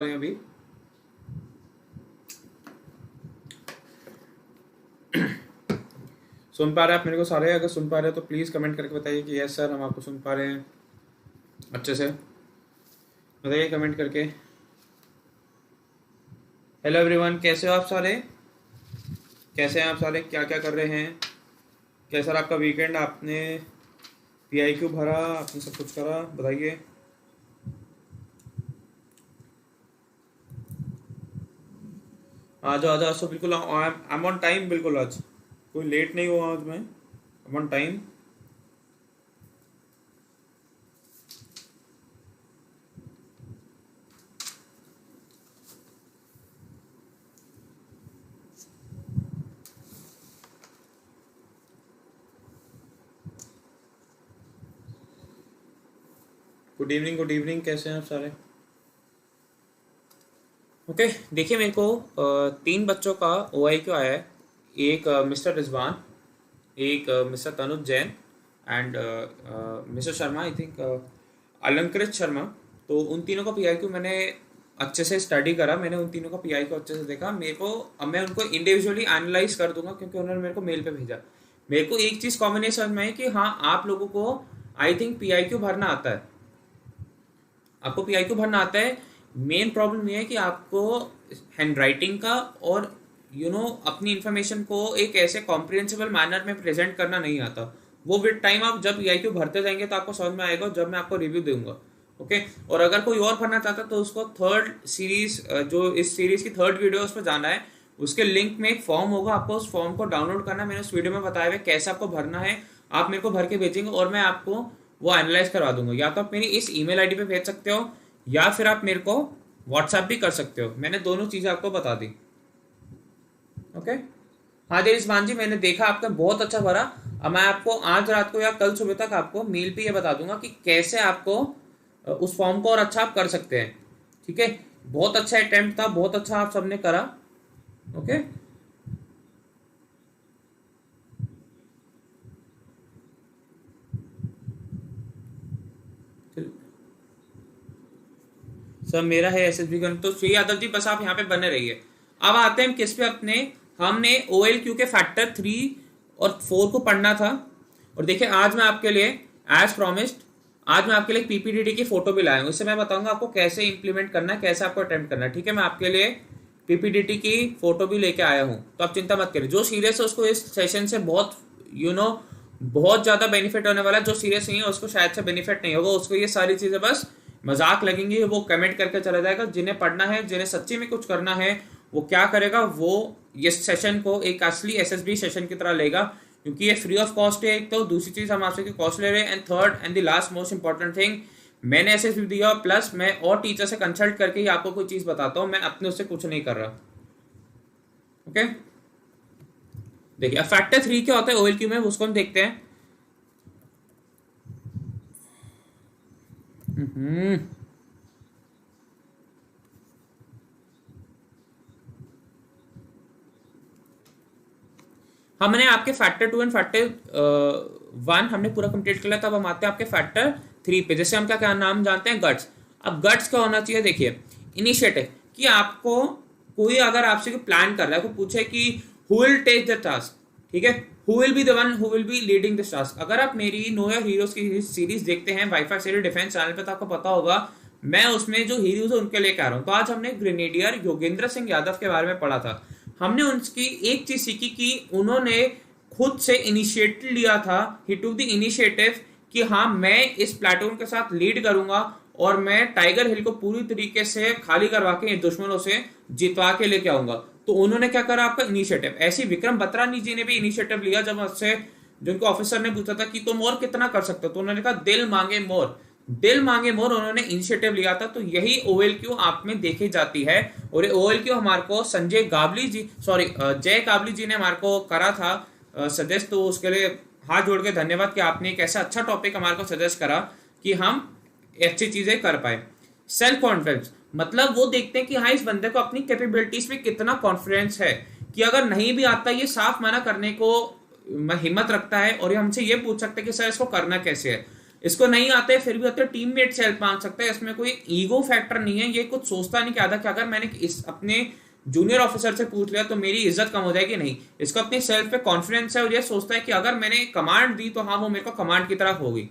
रहे हैं अभी। सुन पा रहे हैं आप मेरे को सारे? अगर सुन पा रहे हैं तो प्लीज़ कमेंट करके बताइए कि यस सर हम आपको सुन पा रहे हैं अच्छे से। बताइए कमेंट करके। हेलो एवरीवन, कैसे हो आप सारे? कैसे हैं आप सारे? क्या क्या कर रहे हैं? कैसा रहा आपका वीकेंड? आपने PIQ भरा, आपने सब कुछ करा? बताइए। आ जाओ आ जाओ, सो बिल्कुल आई एम ऑन टाइम, बिल्कुल आज कोई लेट नहीं हुआ, आज मैं on time. Good evening, good evening, कैसे हैं आप सारे? ओके देखिए, मेरे को 3 बच्चों का OIQ आया है। एक मिस्टर रिजवान, एक mister Tanuj Jain and mister Sharma, I think अलंकृत शर्मा। तो उन तीनों का PIQ मैंने अच्छे से स्टडी करा, मैंने उन तीनों का PIQ अच्छे से देखा। मेरे को अब मैं उनको इंडिविजुअली एनालाइज कर दूंगा क्योंकि उन्होंने मेरे को मेल पे भेजा। मेरे को एक चीज़ कॉम्बिनेशन में है कि हाँ, आप लोगों को आई थिंक PIQ भरना आता है, आपको PIQ भरना आता है। मेन प्रॉब्लम ये है कि आपको हैंड राइटिंग का और अपनी इन्फॉर्मेशन को एक ऐसे कॉम्प्रिहेंसिबल मैनर में प्रेजेंट करना नहीं आता। वो विद टाइम आप जब PIQ भरते जाएंगे तो आपको समझ में आएगा, जब मैं आपको रिव्यू दूंगा। ओके, और अगर कोई और भरना चाहता है तो उसको थर्ड सीरीज, जो इस सीरीज की थर्ड वीडियो, उस पर जाना है। उसके लिंक में एक फॉर्म होगा, आपको उस फॉर्म को डाउनलोड करना है। मैंने उस वीडियो में बताया हुआ है कैसे आपको भरना है। आप मेरे को भर के भेजेंगे और मैं आपको वो एनालाइज करवा दूंगा। या तो आप मेरी इस ईमेल आईडी पे भेज सकते हो या फिर आप मेरे को व्हाट्सएप भी कर सकते हो। मैंने दोनों चीज़ें आपको बता दी। ओके, हाँ जी रिजवान जी, मैंने देखा आपका बहुत अच्छा भरा। अब मैं आपको आज रात को या कल सुबह तक आपको मेल पे ये बता दूंगा कि कैसे आपको उस फॉर्म को और अच्छा आप कर सकते हैं। ठीक है, बहुत अच्छा अटेम्प्ट था, बहुत अच्छा आप सबने करा। ओके, सर मेरा है SSB गन। तो श्री यादव जी बस आप यहाँ पे बने रहिए। अब आते हैं हम किस पे अपने। हमने OLQ के फैक्टर 3 और 4 को पढ़ना था। और देखिए आज मैं आपके लिए एज प्रॉमिस्ड, आज मैं आपके लिए PPDT की फोटो भी लाया हूँ। इससे मैं बताऊंगा आपको कैसे इंप्लीमेंट करना है, कैसे आपको अटेम्प्ट करना है। ठीक है, मैं आपके लिए PPDT की फोटो भी लेके आया हूँ, तो आप चिंता मत करिए। जो सीरियस है उसको इस सेशन से बहुत बहुत ज्यादा बेनिफिट होने वाला है। जो सीरियस नहीं है उसको शायद से बेनिफिट नहीं होगा, उसको ये सारी चीजें बस मजाक लगेंगी। वो कमेंट करके चला जाएगा। जिन्हें पढ़ना है, जिन्हें सच्ची में कुछ करना है, वो क्या करेगा, वो इस सेशन को एक असली SSB सेशन की तरह लेगा, क्योंकि ये फ्री ऑफ कॉस्ट है। एक तो दूसरी चीज हम आपसे कॉस्ट ले रहे हैं, and third and the last most important thing, मैंने SSB दिया प्लस मैं और टीचर से कंसल्ट करके ही आपको कोई चीज बताता हूँ। मैं अपने उससे कुछ नहीं कर रहा। ओके, देखिए अब फैक्टर 3 क्या होता है OLQ में, उसको हम देखते हैं। हमने आपके फैक्टर 2 एंड फैक्टर 1 हमने पूरा कंप्लीट कर लिया। तब हम आते हैं आपके फैक्टर 3 पे। जैसे हम क्या क्या नाम जानते हैं, गट्स। अब गट्स क्या होना चाहिए, देखिए इनिशिएटिव, कि आपको कोई अगर आपसे प्लान कर रहा है, कोई पूछे कि who will take the task, ठीक है, who will be the one who will be leading this task. अगर आप मेरी नो योर हीरोज की सीरीज देखते हैं वाईफाई सीरीज डिफेंस चैनल पे, तो आपको पता होगा मैं उसमें जो हीरोज है उनके लेकर आ रहा हूँ। तो आज हमने ग्रेनेडियर योगेंद्र सिंह यादव के बारे में पढ़ा था। हमने उनकी एक चीज सीखी कि उन्होंने खुद से इनिशिएटिव लिया था। ही टुक द इनिशिएटिव कि हाँ, मैं इस प्लेटून के साथ लीड करूंगा और मैं टाइगर हिल को पूरी तरीके से खाली करवा के दुश्मनों से जितवा के लेके आऊंगा। तो उन्होंने क्या करा, आपका इनिशिएटिव। ऐसे विक्रम बत्रा जी ने भी इनिशिएटिव लिया। जब उससे जिनको ऑफिसर ने पूछा था कि तुम और कितना कर सकते हो, तो उन्होंने कहा दिल मांगे मोर, दिल मांगे मोर। उन्होंने इनिशिएटिव लिया था। तो यही OLQ आप में देखी जाती है। और ये OLQ हमारे को संजय गाबली जी, सॉरी जय काबली जी ने हमारे को करा था सजेस्ट। तो उसके लिए हाथ जोड़ के धन्यवाद कि आपने एक ऐसा अच्छा टॉपिक हमारे को सजेस्ट करा कि हम अच्छी चीजें कर पाए। सेल्फ कॉन्फिडेंस मतलब वो देखते हैं कि हाँ, इस बंदे को अपनी कैपेबिलिटीज में कितना कॉन्फिडेंस है, कि अगर नहीं भी आता ये साफ मना करने को हिम्मत रखता है और ये हमसे ये पूछ सकते हैं कि सर इसको करना कैसे है। इसको नहीं आता है फिर भी अपने टीममेट से हेल्प मांग सकता है। इसमें कोई ईगो फैक्टर नहीं है, ये कुछ सोचता नहीं कि आधा कि अगर मैंने इस अपने जूनियर ऑफिसर से पूछ लिया तो मेरी इज्जत कम हो जाएगी, नहीं, इसको अपनी सेल्फ पे कॉन्फिडेंस है और ये सोचता है कि अगर मैंने कमांड दी तो हाँ वो मेरे को कमांड की तरह होगी।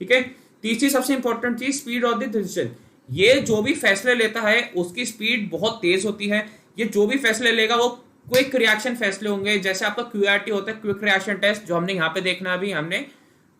ठीक है। तीसरी सबसे इंपॉर्टेंट चीज, स्पीड ऑफ द डिसीजन। ये जो भी फैसले लेता है उसकी स्पीड बहुत तेज होती है। ये जो भी फैसले लेगा वो क्विक रिएक्शन फैसले होंगे, जैसे आपका क्यूआरटी होता है, क्विक रिएक्शन टेस्ट, जो हमने यहाँ पे देखना अभी हमने,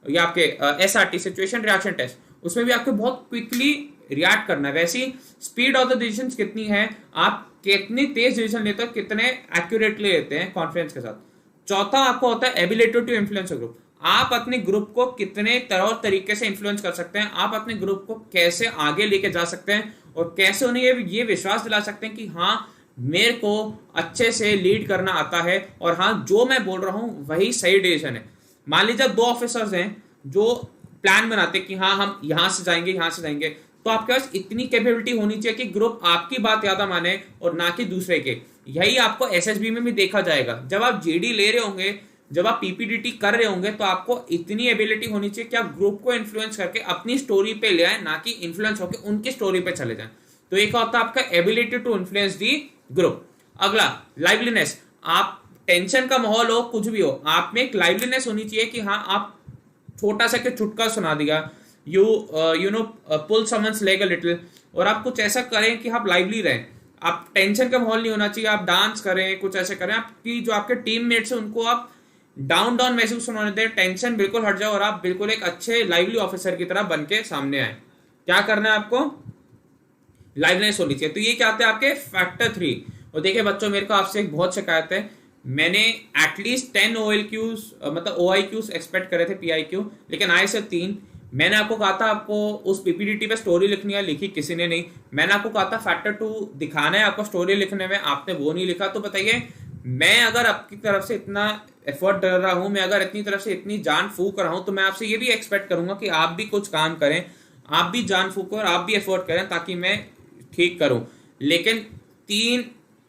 या आपके एसआरटी सिचुएशन रिएक्शन टेस्ट, उसमें भी आपको बहुत क्विकली रिएक्ट करना है। वैसी स्पीड ऑफ द डिसीजन कितनी है, आप कितनी तेज डिसीजन लेते हो, कितने एक्यूरेटली लेते हैं कॉन्फिडेंस के साथ। चौथा आपको होता है एबिलिटी टू इन्फ्लुएंस ग्रुप। आप अपने ग्रुप को कितने तरह और तरीके से इन्फ्लुएंस कर सकते हैं, आप अपने ग्रुप को कैसे आगे लेके जा सकते हैं और कैसे उन्हें ये विश्वास दिला सकते हैं कि हाँ मेरे को अच्छे से लीड करना आता है और हाँ जो मैं बोल रहा हूं वही सही डिसीजन है। मान लीजिए दो ऑफिसर्स हैं जो प्लान बनाते हैं कि हाँ हम यहां से जाएंगे यहां से जाएंगे, तो आपके पास इतनी कैपेबिलिटी होनी चाहिए कि ग्रुप आपकी बात ज्यादा माने और ना कि दूसरे के। यही आपको एसएसबी में भी देखा जाएगा। जब आप जीडी ले रहे होंगे, जब आप पीपीडीटी कर रहे होंगे, तो आपको इतनी एबिलिटी होनी चाहिए कि आप ग्रुप को इन्फ्लुएंस करके अपनी स्टोरी पे ले आए, ना कि इन्फ्लुएंस होकर उनकी स्टोरी पे चले जाएं। तो एक होता है आपका ability to influence the group. अगला लाइवलीनेस। आप टेंशन का माहौल हो, कुछ भी हो, आप में एक लाइवलीनेस होनी चाहिए कि हाँ आप छोटा सा चुटका सुना दिया, you know pull someone's leg a little, और आप कुछ ऐसा करें कि आप लाइवली रहें। आप टेंशन का माहौल नहीं होना चाहिए, आप डांस करें, कुछ ऐसे करें आपकी जो आपके टीममेट्स हैं उनको आप डाउन डाउन महसूस होने दें, टेंशन बिल्कुल हट जाए और आप बिल्कुल एक अच्छे लाइवली ऑफिसर की तरह बन के सामने आए। क्या करना है आपको, लाइवलीनेस होनी चाहिए। तो ये क्या आते हैं आपके फैक्टर 3। और देखिए बच्चों, मेरे को आपसे एक बहुत शिकायत है, मैंने एटलीस्ट 10 OLQs मतलब OIQs एक्सपेक्ट करे थे, PIQ, लेकिन आए सिर्फ 3। मैंने आपको कहा था आपको उस पीपीडीटी पे स्टोरी लिखनी है, लिखी किसी ने नहीं। मैंने आपको कहा था फैक्टर 2 दिखाना है आपको स्टोरी लिखने में, आपने वो नहीं लिखा। तो बताइए, मैं अगर आपकी तरफ से इतना एफर्ट कर रहा हूं, मैं अगर इतनी तरफ से इतनी जान फूक रहा हूं, तो मैं आपसे ये भी एक्सपेक्ट करूंगा कि आप भी कुछ काम करें, आप भी जान फूको और आप भी एफर्ट करें ताकि मैं ठीक करूं। लेकिन 3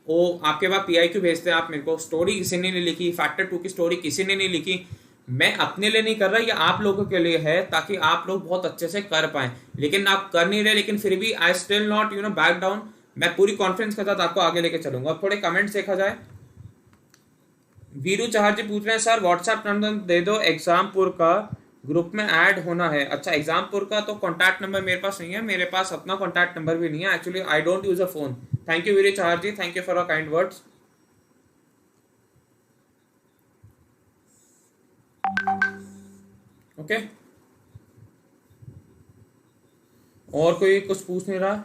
वो आपके पास PIQ भेजते हैं, आप मेरे को स्टोरी किसी ने नहीं लिखी, फैक्टर 2 की स्टोरी किसी ने नहीं लिखी। मैं अपने लिए नहीं कर रहा, ये आप लोगों के लिए है ताकि आप लोग बहुत अच्छे से कर पाए, लेकिन आप कर नहीं रहे। लेकिन फिर भी I still not back down, मैं पूरी कॉन्फिडेंस के साथ आपको आगे लेके चलूंगा। अब थोड़े कमेंट्स देखा जाए। वीरू चाहर जी पूछ रहे हैं सर व्हाट्सएप नंबर दे दो, एग्जामपुर का ग्रुप में ऐड होना है। अच्छा, एग्जामपुर का तो कॉन्टैक्ट नंबर मेरे पास नहीं है, मेरे पास अपना कॉन्टैक्ट नंबर भी नहीं है actually, I don't use a phone. Thank you Veeru Chahar ji, thank you for your kind words. Okay, और कोई कुछ पूछ नहीं रहा?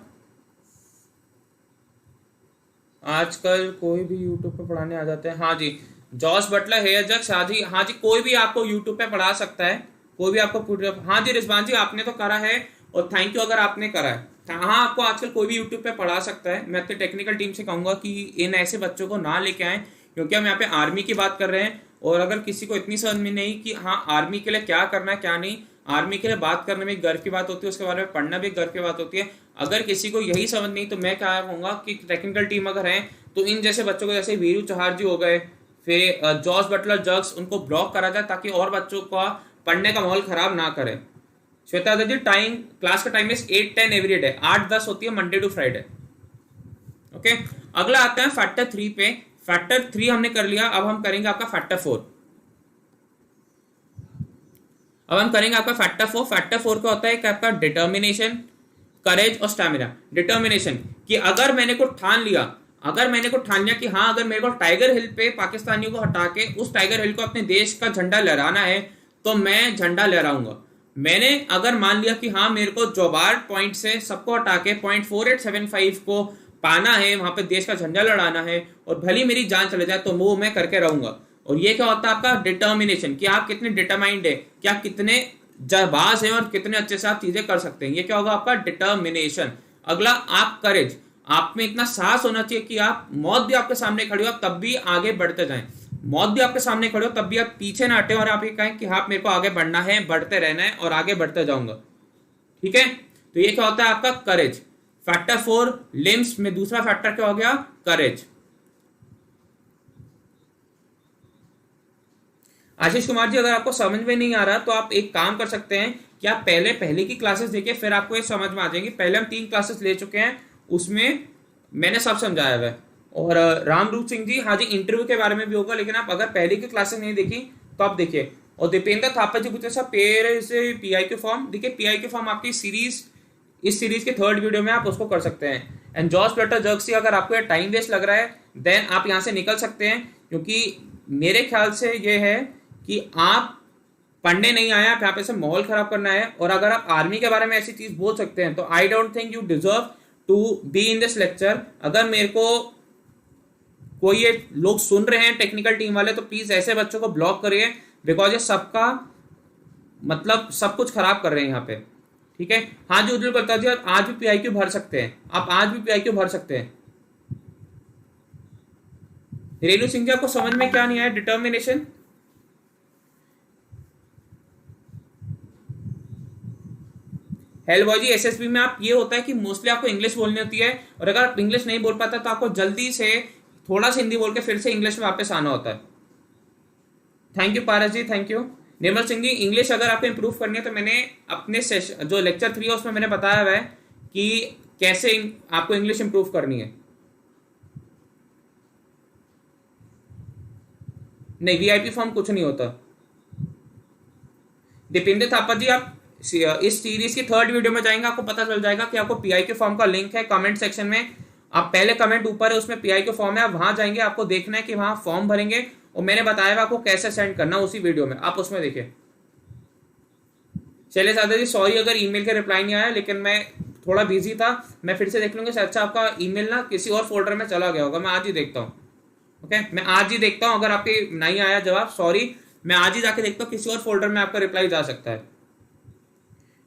आजकल कोई भी यूट्यूब पे पढ़ाने आ जाते हैं। हाँ जी, जॉस बटलर हेयर जक्स, हाँ जी, हाँ जी, कोई भी आपको यूट्यूब पे पढ़ा सकता है, कोई भी आपको। हाँ जी रिजवान जी, आपने तो करा है और थैंक यू अगर आपने करा है। हाँ, आपको आजकल कोई भी यूट्यूब पे पढ़ा सकता है। मैं अपनी टेक्निकल टीम से कहूंगा कि इन ऐसे बच्चों को ना लेके आए, क्योंकि हम यहाँ पे आर्मी की बात कर रहे हैं। और अगर किसी को इतनी समझ में नहीं कि हाँ आर्मी के लिए क्या करना है क्या नहीं, आर्मी के लिए बात करने में गर्व की बात होती है, उसके बारे में पढ़ना भी गर्व की बात होती है। अगर किसी को यही समझ नहीं, तो मैं क्या कहूँगा कि टेक्निकल टीम अगर है तो इन जैसे बच्चों को, जैसे वीरू चाहर जी हो गए, फिर जॉस बटलर जग्स, उनको ब्लॉक करा जाए ताकि और बच्चों का पढ़ने का माहौल खराब ना करे। श्वेता जी, टाइम क्लास का टाइम इज 8-10 एवरी डे, 8-10 होती है मंडे टू फ्राइडे। ओके, अगला आता है फैक्टर 3 पे। फैक्टर 3 हमने कर लिया, अब हम करेंगे आपका फैक्टर 4। अब हम करेंगे आपका फैक्टर 4। फैक्टर 4 का होता है कि आपका डिटर्मिनेशन, करेज और स्टैमिना। डिटर्मिनेशन कि अगर मैंने को ठान लिया कि हाँ अगर मेरे को टाइगर हिल पे पाकिस्तानियों को हटा के उस टाइगर हिल को अपने देश का झंडा लहराना है, तो मैं झंडा लहराऊंगा। मैंने अगर मान लिया कि हाँ मेरे को जोबार पॉइंट से सबको हटा के पॉइंट 4875 को पाना है, वहां पे देश का झंडा लड़ाना है, और भली मेरी जान चले जाए तो वो मैं करके रहूंगा। और ये क्या होता है आपका डिटर्मिनेशन, कि आप कितने डिटरमाइंड है, क्या कितने जाबाज हैं और कितने अच्छे से आप चीजें कर सकते हैं। ये क्या होगा आपका डिटर्मिनेशन। अगला आप करेज, आप में इतना साहस होना चाहिए कि आप मौत भी आपके सामने खड़ी हो तब भी आगे बढ़ते जाएं, मौत भी आपके सामने खड़े हो तब भी आप पीछे ना हटे और आप ये कहें कि हाँ मेरे को आगे बढ़ना है, बढ़ते रहना है और आगे बढ़ते जाऊंगा। ठीक है, तो ये क्या होता है आपका करेज। फैक्टर 4 लिम्स में दूसरा फैक्टर क्या हो गया, करेज। आशीष कुमार जी, अगर आपको समझ में नहीं आ रहा तो आप एक काम कर सकते हैं, कि आप पहले की क्लासेस देखिए, फिर आपको ये समझ में आ जाएंगी। पहले हम 3 क्लासेस ले चुके हैं, उसमें मैंने सब समझाया हुआ है। और रामरूप सिंह जी, हाँ जी, इंटरव्यू के बारे में भी होगा, लेकिन आप अगर पहले की क्लासेस नहीं देखी तो आप देखिए। और दीपेंद्र थापा जी पूछते सर पेयर से पीआई फॉर्म, देखिए पीआई फॉर्म आपकी इस सीरीज के 3rd वीडियो में आप उसको कर सकते हैं। एंड जॉर्ज प्लटर जर्सी, अगर आपको ये टाइम वेस्ट लग रहा है देन आप यहाँ से निकल सकते हैं, क्योंकि मेरे ख्याल से ये है कि आप पढ़ने नहीं आए, आप यहाँ पे से माहौल खराब करना है। और अगर आप आर्मी के बारे में ऐसी चीज बोल सकते हैं तो I don't think you deserve to be in this lecture. अगर मेरे को कोई ये लोग सुन रहे हैं टेक्निकल टीम वाले, तो प्लीज ऐसे बच्चों को ब्लॉक करिए, बिकॉज ये सबका मतलब सब कुछ खराब कर रहे हैं यहाँ पे, ठीक है। हाँ जी उज्जवल करता जी, आप आज भी पीआईक्यू भर सकते हैं, आप आज भी पीआईक्यू भर सकते हैं। रेणु सिंह जी, आपको समझ में क्या नहीं आया? डिटर्मिनेशन, हेलबॉय जी, एसएसबी में आप ये होता है कि मोस्टली आपको इंग्लिश बोलनी होती है, और अगर आप इंग्लिश नहीं बोल पाता तो आपको जल्दी से थोड़ा सा हिंदी बोल के फिर से इंग्लिश में वापस आना होता है। Thank you Paras ji, thank you. Nirmal Singh ji, English अगर आपको इंप्रूव करनी है तो मैंने अपने सेशन जो लेक्चर 3 है उसमें मैंने बताया हुआ है कि कैसे आपको इंग्लिश इंप्रूव करनी है। नहीं, वीआईपी फॉर्म कुछ नहीं होता। दीपेंद्र थापा जी, आप इस सीरीज की 3rd वीडियो में जाएंगे, आपको पता चल जाएगा कि आपको पीआई के फॉर्म का लिंक है कमेंट सेक्शन में। आप पहले कमेंट ऊपर है, उसमें पीआई के फॉर्म है, आप वहां जाएंगे, आपको देखना है कि वहां फॉर्म भरेंगे, और मैंने बताया आपको कैसे सेंड करना उसी वीडियो में, आप उसमें देखिए। शैलेश यादव जी, सॉरी अगर ईमेल का रिप्लाई नहीं आया, लेकिन मैं थोड़ा बिजी था, मैं फिर से देख लूंगा। शायद से आपका ईमेल ना किसी और फोल्डर में चला गया होगा, मैं आज ही देखता हूँ। ओके, मैं आज ही देखता हूँ, अगर आपके नहीं आया जवाब सॉरी, मैं आज ही जाके देखता हूँ, किसी और फोल्डर में आपका रिप्लाई जा सकता है।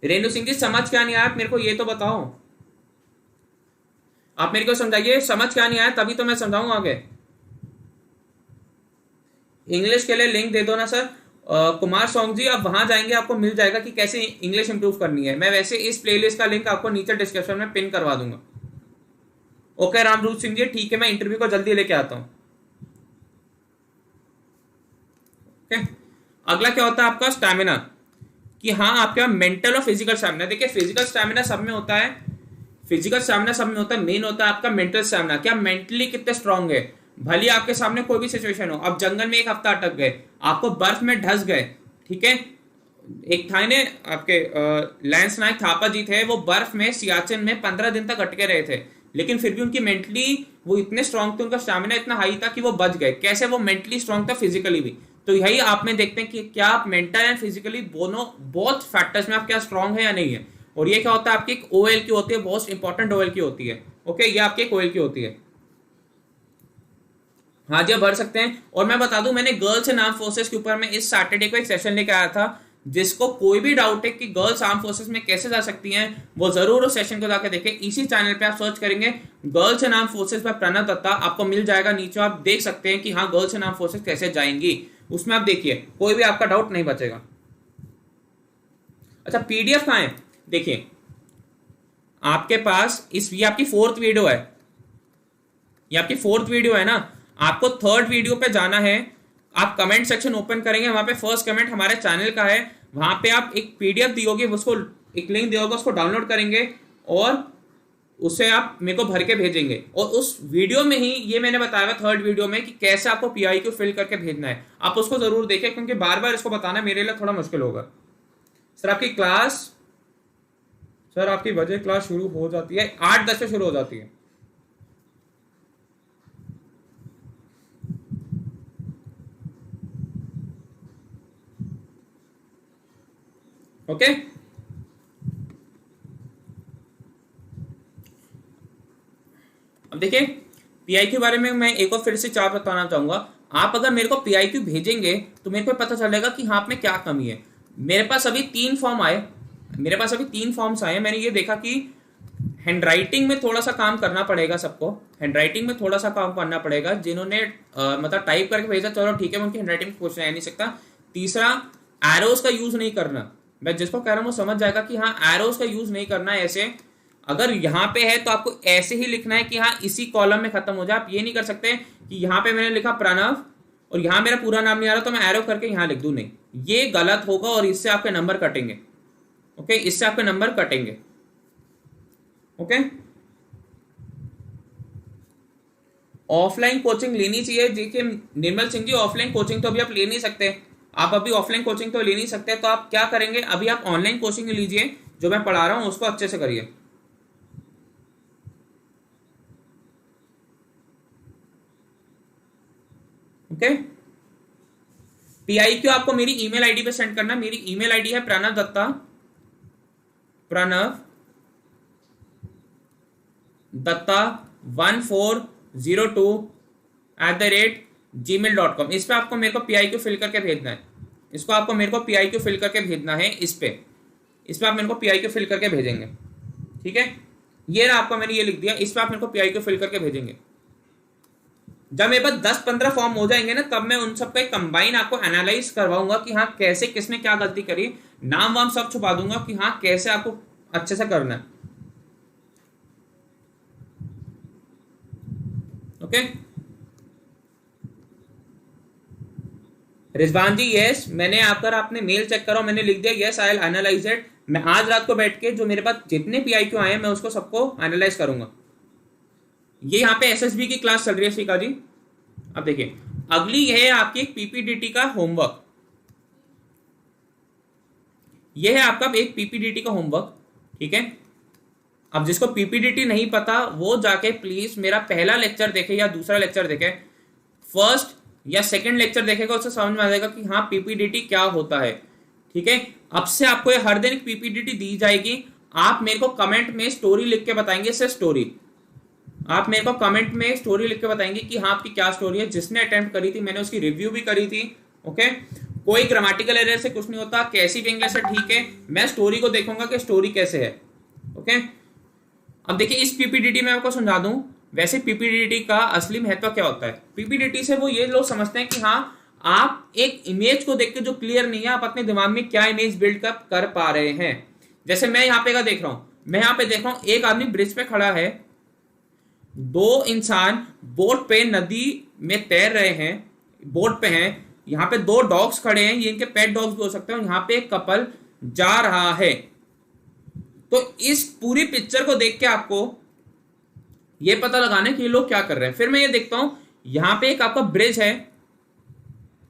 रेणु सिंह जी, समझ क्या नहीं आया आप मेरे को ये तो बताओ, आप मेरे को समझाइए, समझ क्या नहीं आया तभी तो मैं समझाऊं आगे। इंग्लिश के लिए लिंक दे दो ना सर। कुमार सॉन्ग जी, आप वहां जाएंगे, आपको मिल जाएगा कि कैसे इंग्लिश इंप्रूव करनी है। मैं वैसे इस प्लेलिस्ट का लिंक आपको नीचे डिस्क्रिप्शन में पिन करवा दूंगा। ओके रामरूप सिंह जी, ठीक है, मैं इंटरव्यू को जल्दी लेके आता हूं। ओके, अगला क्या होता है आपका स्टैमिना, कि हाँ आपका मेंटल और फिजिकल स्टैमिना। देखिए फिजिकल स्टैमिना सब में होता है, फिजिकल स्टैमिना सब में होता है, मेन होता है आपका मेंटल स्टैमिना, क्या मेंटली कितने स्ट्रांग है। भले आपके सामने कोई भी सिचुएशन हो, आप जंगल में 1 हफ्ता अटक गए, आपको बर्फ में ढस गए, ठीक है। एक था ने आपके लैंस नायक थापा जी थे, वो बर्फ में सियाचिन में 15 दिन तक अटके रहे थे, लेकिन फिर भी उनकी मेंटली वो इतने स्ट्रांग थे, उनका स्टैमिना इतना हाई था कि वो बच गए। कैसे? वो मेंटली स्ट्रांग था, फिजिकली भी। तो यही आप में देखते हैं कि क्या आप मेंटल एंड फिजिकली दोनों बहुत फैक्टर्स में आप क्या स्ट्रांग है या नहीं है। और ये क्या होता है, आपकी एक ओएल की होती है, मोस्ट इंपॉर्टेंट ओएल की होती है। ओके, ये आपकी एक ओएल की होती है। हाँ जी, आप भर सकते हैं। और मैं बता दूं, मैंने गर्ल्स एंड आर्म फोर्सेस के ऊपर मैं इस सैटरडे को एक सेशन लेकर आया था। जिसको कोई भी डाउट है कि गर्ल्स आर्म फोर्सेस में कैसे जा सकती हैं, वो जरूर उस सेशन को जाकर देखें। इसी चैनल पे आप सर्च करेंगे girls and arm forces by Pranav Dutta, आपको मिल जाएगा। नीचे आप देख सकते हैं कि हाँ गर्ल्स एंड आर्म फोर्सेस कैसे जाएंगी, उसमें आप देखिए, कोई भी आपका डाउट नहीं बचेगा। अच्छा, पीडीएफ कहाँ है? देखिए आपके पास ये आपकी 4th वीडियो है, ये आपकी 4th वीडियो है ना। आपको 3rd वीडियो पे जाना है, आप कमेंट सेक्शन ओपन करेंगे, वहां पे फर्स्ट कमेंट हमारे चैनल का है, वहां पे आप एक पीडीएफ दियोगे, उसको एक लिंक दियोगे, उसको डाउनलोड करेंगे और उसे आप मेरे को भर के भेजेंगे। और उस वीडियो में ही ये मैंने बताया था 3rd वीडियो में कि कैसे आपको पीआई को फिल करके भेजना है। आप उसको जरूर देखें, क्योंकि बार बार इसको बताना मेरे लिए थोड़ा मुश्किल होगा। सर आपकी क्लास, सर आपकी बजे क्लास शुरू हो जाती है 8:10 पे शुरू हो जाती है। ओके, अब देखिए पीआई के बारे में मैं एक और फिर से चार बताना चाहूंगा। आप अगर मेरे को पीआई क्यू भेजेंगे तो मेरे को पता चलेगा कि हाँ आप में क्या कमी है। मेरे पास अभी 3 फॉर्म आए, मेरे पास अभी 3 फॉर्म्स आए। मैंने ये देखा कि हैंड राइटिंग में थोड़ा सा काम करना पड़ेगा सबको, हैंड राइटिंग में थोड़ा सा काम करना पड़ेगा। जिन्होंने मतलब टाइप करके भेजा, चलो ठीक है, मैं उनकी हैंड राइटिंग कुछ रह नहीं सकता। तीसरा, एरोस का यूज नहीं करना। मैं जिसको कह रहा हूँ वो समझ जाएगा कि हाँ एरोस का यूज नहीं करना है। ऐसे अगर यहाँ पे है तो आपको ऐसे ही लिखना है कि हाँ इसी कॉलम में खत्म हो जाए। आप ये नहीं कर सकते कि यहाँ पे मैंने लिखा प्रणव और यहाँ मेरा पूरा नाम नहीं आ रहा तो मैं एरो करके यहाँ लिख दूं, नहीं, ये गलत होगा और इससे आपके नंबर कटेंगे। ओके, इससे आपके नंबर कटेंगे। ओके, ऑफलाइन कोचिंग लेनी चाहिए। देखिए निर्मल सिंह जी, ऑफलाइन कोचिंग तो अभी आप ले नहीं सकते, आप अभी ऑफलाइन कोचिंग तो ले नहीं सकते, तो आप क्या करेंगे, अभी आप ऑनलाइन कोचिंग लीजिए, जो मैं पढ़ा रहा हूं उसको अच्छे से करिए। ओके, PIQ आपको मेरी ईमेल आईडी पे सेंड करना। मेरी ईमेल आईडी है प्रणव दत्ता, प्रणव दत्ता 1402@gmail.com। इस पे आपको मेरे को PIQ फिल करके भेजना है, इसको आपको मेरे को PIQ फिल करके भेजना है। इस पे आप मेरे को PIQ फिल करके भेजेंगे, ठीक है। ये ना आपको मैंने ये लिख दिया, इस पे आप मेरे को PIQ फिल करके भेजेंगे। जब मेरे पास 10-15 फॉर्म हो जाएंगे ना, तब मैं उन सबका कंबाइन आपको एनालाइज करवाऊंगा कि हाँ कैसे किसने क्या गलती करी, नाम वाम सब छुपा दूंगा कि हाँ कैसे आपको अच्छे से करना है। ओके, रिजवान जी यस, मैंने आकर आपने मेल चेक करो, मैंने लिख दिया yes I will analyse it. मैं आज रात को बैठ के जो मेरे पास जितने PIQ आए हैं मैं उसको सबको एनालाइज करूंगा। ये यहाँ पे SSB की क्लास चल रही है शिका जी। अब देखिए अगली है आपकी एक PPDT का होमवर्क, ये है आपका एक PPDT का होमवर्क, ठीक है। अब जिसको PPDT नहीं पता वो जाके प्लीज मेरा पहला लेक्चर देखे या दूसरा लेक्चर देखे, फर्स्ट या सेकंड लेक्चर देखेगा, उससे समझ में आ जाएगा कि हाँ PPDT क्या होता है, ठीक है। अब से आपको ये हर दिन एक PPDT दी जाएगी, आप मेरे को कमेंट में स्टोरी लिख के बताएंगे, इससे स्टोरी आप मेरे को कमेंट में स्टोरी लिख के बताएंगे कि हाँ आपकी क्या स्टोरी है। जिसने अटेम्प्ट करी थी मैंने उसकी रिव्यू भी करी थी। ओके, कोई ग्रामेटिकल एरर से कुछ नहीं होता, कैसी भी इंग्लिश है ठीक है, मैं स्टोरी को देखूंगा कि स्टोरी कैसे है। ओके, अब देखिए इस PPDT में आपको समझा दूं, वैसे PPDT का असली महत्व क्या होता है। PPDT से वो ये लोग समझते हैं कि हाँ आप एक इमेज को देख के जो क्लियर नहीं है, आप अपने दिमाग में क्या इमेज बिल्ड कर पा रहे हैं। जैसे मैं यहाँ पे का देख रहा हूं, मैं यहाँ पे देख रहा हूं एक आदमी ब्रिज पे खड़ा है, दो इंसान बोट पे नदी में तैर रहे हैं, बोट पे हैं, यहाँ पे दो डॉग्स खड़े हैं, ये इनके पेट डॉग्स भी हो सकते हैं, यहाँ पे एक कपल जा रहा है। तो इस पूरी पिक्चर को देख के आपको ये पता लगाना है कि ये लोग क्या कर रहे हैं। फिर मैं ये देखता हूं यहाँ पे एक आपका ब्रिज है,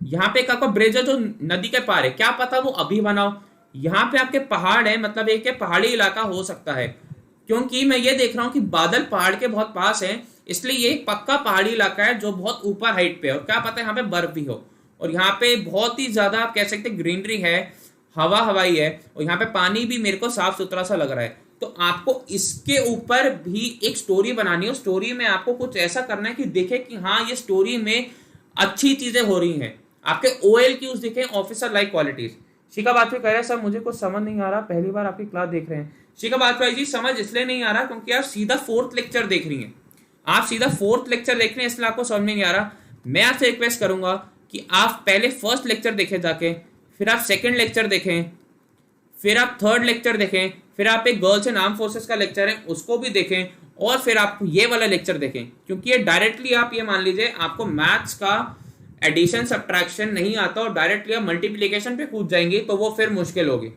यहाँ पे एक आपका ब्रिज है जो नदी के पार है, क्या पता वो अभी बनाओ। यहाँ पे आपके पहाड़ है, मतलब एक पहाड़ी इलाका हो सकता है, क्योंकि मैं ये देख रहा हूं कि बादल पहाड़ के बहुत पास है, इसलिए ये पक्का पहाड़ी इलाका है जो बहुत ऊपर हाइट पे है, और क्या पता है यहाँ पे बर्फ भी हो, और यहाँ पे बहुत ही ज्यादा आप कह सकते ग्रीनरी है, हवा हवाई है, और यहाँ पे पानी भी मेरे को साफ सुथरा सा लग रहा है। तो आपको इसके ऊपर भी एक स्टोरी बनानी है। स्टोरी में आपको कुछ ऐसा करना है कि देखे कि हाँ ये स्टोरी में अच्छी चीजें हो रही हैं, आपके OLQs दिखे, ऑफिसर लाइक क्वालिटीज। शिखा वाजपेयी कह रहे हैं सर मुझे कुछ समझ नहीं आ रहा, पहली बार आपकी क्लास देख रहे हैं। शिखा वाजपेयी जी समझ इसलिए नहीं आ रहा क्योंकि आप सीधा 4th लेक्चर देख रही हैं, आप सीधा 4th लेक्चर देख रहे हैं, इसलिए आपको समझ में नहीं आ रहा। मैं आपसे रिक्वेस्ट करूंगा कि आप पहले 1st लेक्चर देखें जाके, फिर आप 2nd लेक्चर देखें, फिर आप 3rd लेक्चर देखें, फिर आप एक गर्ल्स एंड आर्म फोर्सेस का लेक्चर है उसको भी देखें, और फिर आप ये वाला लेक्चर देखें, क्योंकि ये डायरेक्टली आप ये मान लीजिए आपको मैथ्स का एडिशन सब्ट्रैक्शन नहीं आता और डायरेक्टली आप मल्टीप्लिकेशन पे कूद जाएंगे तो वो फिर मुश्किल होगी।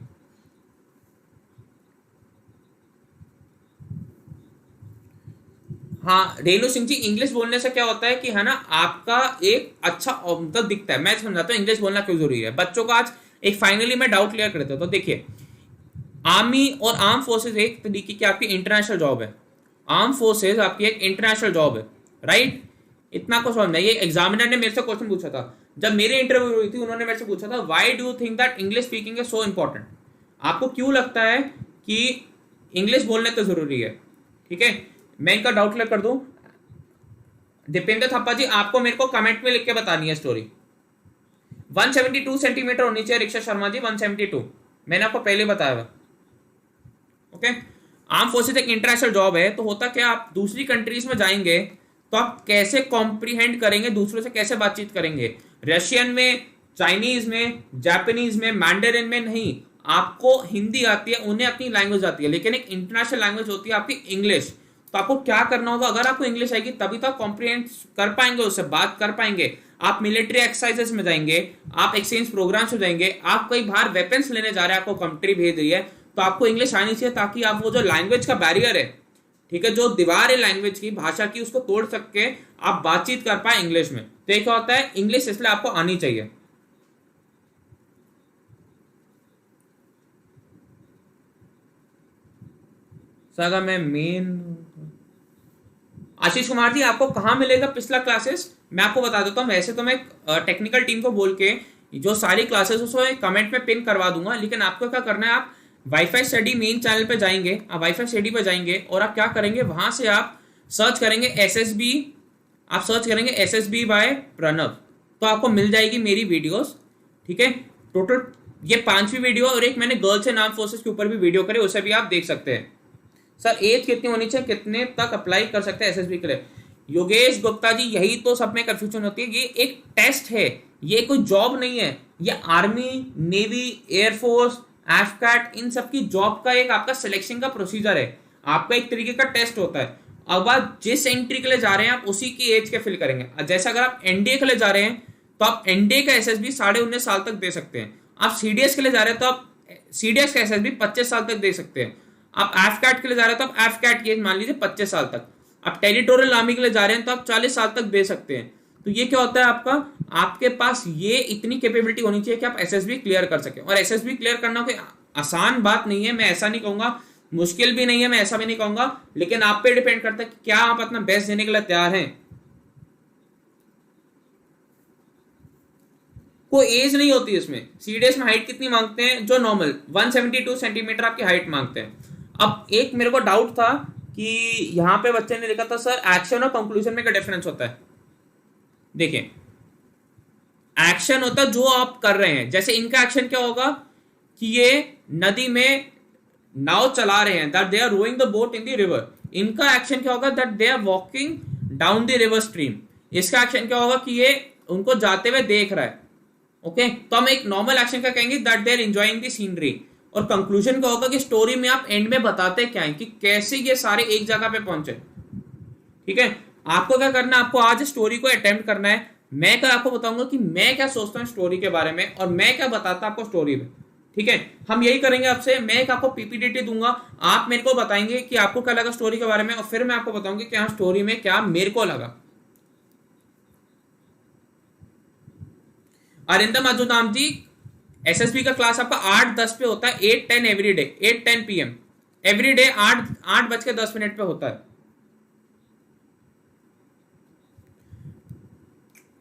हाँ रेणु सिंह जी, इंग्लिश बोलने से क्या होता है कि है ना आपका एक अच्छा मतलब दिखता है। मैं समझाता हूँ इंग्लिश बोलना क्यों जरूरी है। बच्चों का आज एक फाइनली मैं डाउट क्लियर कर देता हूँ। तो देखिए आर्मी और आर्म फोर्सेज एक तरीके की आपकी इंटरनेशनल जॉब है, आर्म फोर्सेज आपकी एक इंटरनेशनल जॉब है, राइट। इतना को समझना। ये एग्जामिनर ने मेरे से क्वेश्चन पूछा था जब मेरी इंटरव्यू हुई थी, उन्होंने मेरे से पूछा था why do you think that English speaking is so important, आपको क्यों लगता है कि इंग्लिश बोलने तो जरूरी है। ठीक है, मैं इनका डाउट क्लियर कर दूं। दीपेंद्र थप्पा जी आपको मेरे को कमेंट में लिख के बतानी है स्टोरी। 172 सेंटीमीटर होनी चाहिए रिक्शा शर्मा जी, 172 मैंने आपको पहले बताया हुआ। ओके, आर्म फोर्सेज एक इंटरनेशनल जॉब है, तो होता क्या आप दूसरी कंट्रीज में जाएंगे तो आप कैसे कॉम्प्रीहेंड करेंगे, दूसरों से कैसे बातचीत करेंगे। रशियन में, चाइनीज में, जापानीज में, मैंडरिन में नहीं, आपको हिंदी आती है, उन्हें अपनी लैंग्वेज आती है, लेकिन एक इंटरनेशनल लैंग्वेज होती है आपकी इंग्लिश। तो आपको क्या करना होगा, अगर आपको इंग्लिश आएगी तभी तो आप कॉम्प्रीहेंड कर पाएंगे, उससे बात कर पाएंगे। आप मिलिट्री एक्सरसाइजेस में जाएंगे, आप एक्सचेंज प्रोग्राम्स में जाएंगे, आप कई बार वेपन्स लेने जा रहे हैं, आपको कंट्री भेज रही है, तो आपको इंग्लिश आनी चाहिए, ताकि आप वो जो लैंग्वेज का बैरियर है, ठीक है, जो दीवार है लैंग्वेज की, भाषा की, उसको तोड़ सके, आप बातचीत कर पाए इंग्लिश में। तो एक होता है इंग्लिश, इसलिए आपको आनी चाहिए। सर मैं मेन आशीष कुमार जी, आपको कहाँ मिलेगा पिछला क्लासेस? मैं आपको बता देता हूँ। वैसे तो मैं टेक्निकल टीम को बोल के जो सारी क्लासेस उसको कमेंट में पिन करवा दूंगा, लेकिन आपको क्या करना है, आप वाईफाई स्टडी मेन चैनल पे जाएंगे, आप वाईफाई स्टडी पे जाएंगे और आप क्या करेंगे, वहां से आप सर्च करेंगे एसएसबी, आप सर्च करेंगे एसएसबी बाय प्रणव, तो आपको मिल जाएगी मेरी वीडियोस। ठीक है, टोटल ये 5वीं वीडियो, और एक मैंने गर्ल्स एंड आर्म फोर्सेस के ऊपर भी वीडियो करे, उसे भी आप देख सकते हैं। सर एज कितनी होनी चाहिए, कितने तक अप्लाई कर सकते हैं एसएसबी के लिए? योगेश गुप्ता जी, यही तो सब में कंफ्यूजन होती है। ये एक टेस्ट है, ये कोई जॉब नहीं है। ये आर्मी, नेवी, एयरफोर्स, एफकैट, इन सब की जॉब का एक आपका सिलेक्शन का प्रोसीजर है। आपका एक तरीके का टेस्ट होता है। अब आप जिस एंट्री के लिए जा रहे हैं, आप उसी की एज के फिल करेंगे। जैसे अगर आप एनडीए के लिए जा रहे हैं, तो आप एनडीए का एसएसबी 19.5 साल तक दे सकते हैं। आप सीडीएस के लिए जा रहे हैं, तो आप सीडीएस का एसएसबी 25 साल तक दे सकते हैं। आप एफकैट के लिए जा रहे हैं, तो आप एफकैट की एज मान लीजिए 25 साल तक। आप टेरिटोरियल आर्मी के लिए जा रहे हैं, तो आप 40 साल तक दे सकते हैं। तो ये क्या होता है, आपका आपके पास ये इतनी कैपेबिलिटी होनी चाहिए कि आप एसएसबी क्लियर कर सके। और एसएसबी क्लियर करना कोई आसान बात नहीं है, मैं ऐसा नहीं कहूंगा, मुश्किल भी नहीं है, मैं ऐसा भी नहीं कहूंगा, लेकिन आप पे डिपेंड करता है कि क्या आप अपना बेस्ट देने के लिए तैयार हैं। कोई एज नहीं होती इसमें। सीडीएस में हाइट कितनी मांगते हैं? जो नॉर्मल 172 सेंटीमीटर आपकी हाइट मांगते हैं। अब एक मेरे को डाउट था कि यहां पे बच्चे ने लिखा था सर एक्शन और कंक्लूजन में क्या डिफरेंस होता है। देखिए, एक्शन होता है जो आप कर रहे हैं। जैसे इनका एक्शन क्या होगा कि ये नदी में नाव चला रहे हैं, that they are rowing the boat in the river. इनका एक्शन क्या होगा, that they are walking down the river stream. इसका एक्शन क्या होगा कि ये उनको जाते हुए देख रहा है। ओके, तो हम एक नॉर्मल एक्शन का कहेंगे that they are enjoying the scenery. और कंक्लूजन क्या होगा कि स्टोरी में आप एंड में बताते क्या है कि कैसे ये सारे एक जगह पे पहुंचे। ठीक है, आपको क्या करना है, आपको आज स्टोरी को अटेम्प्ट करना है। मैं क्या आपको बताऊंगा कि मैं क्या सोचता हूँ स्टोरी के बारे में, और मैं क्या बताता आपको स्टोरी में। ठीक है, हम यही करेंगे आपसे। मैं एक आपको पीपीटी दूंगा, आप मेरे को बताएंगे कि आपको क्या लगा स्टोरी के बारे में, और फिर मैं आपको बताऊंगी कि हाँ स्टोरी में क्या मेरे को लगा। अरिंदम अजूदाम जी, एसएसबी का क्लास आपका 8:10 पे होता है, 8:10 every day, 8:10 PM every day, 8:10 पे होता है।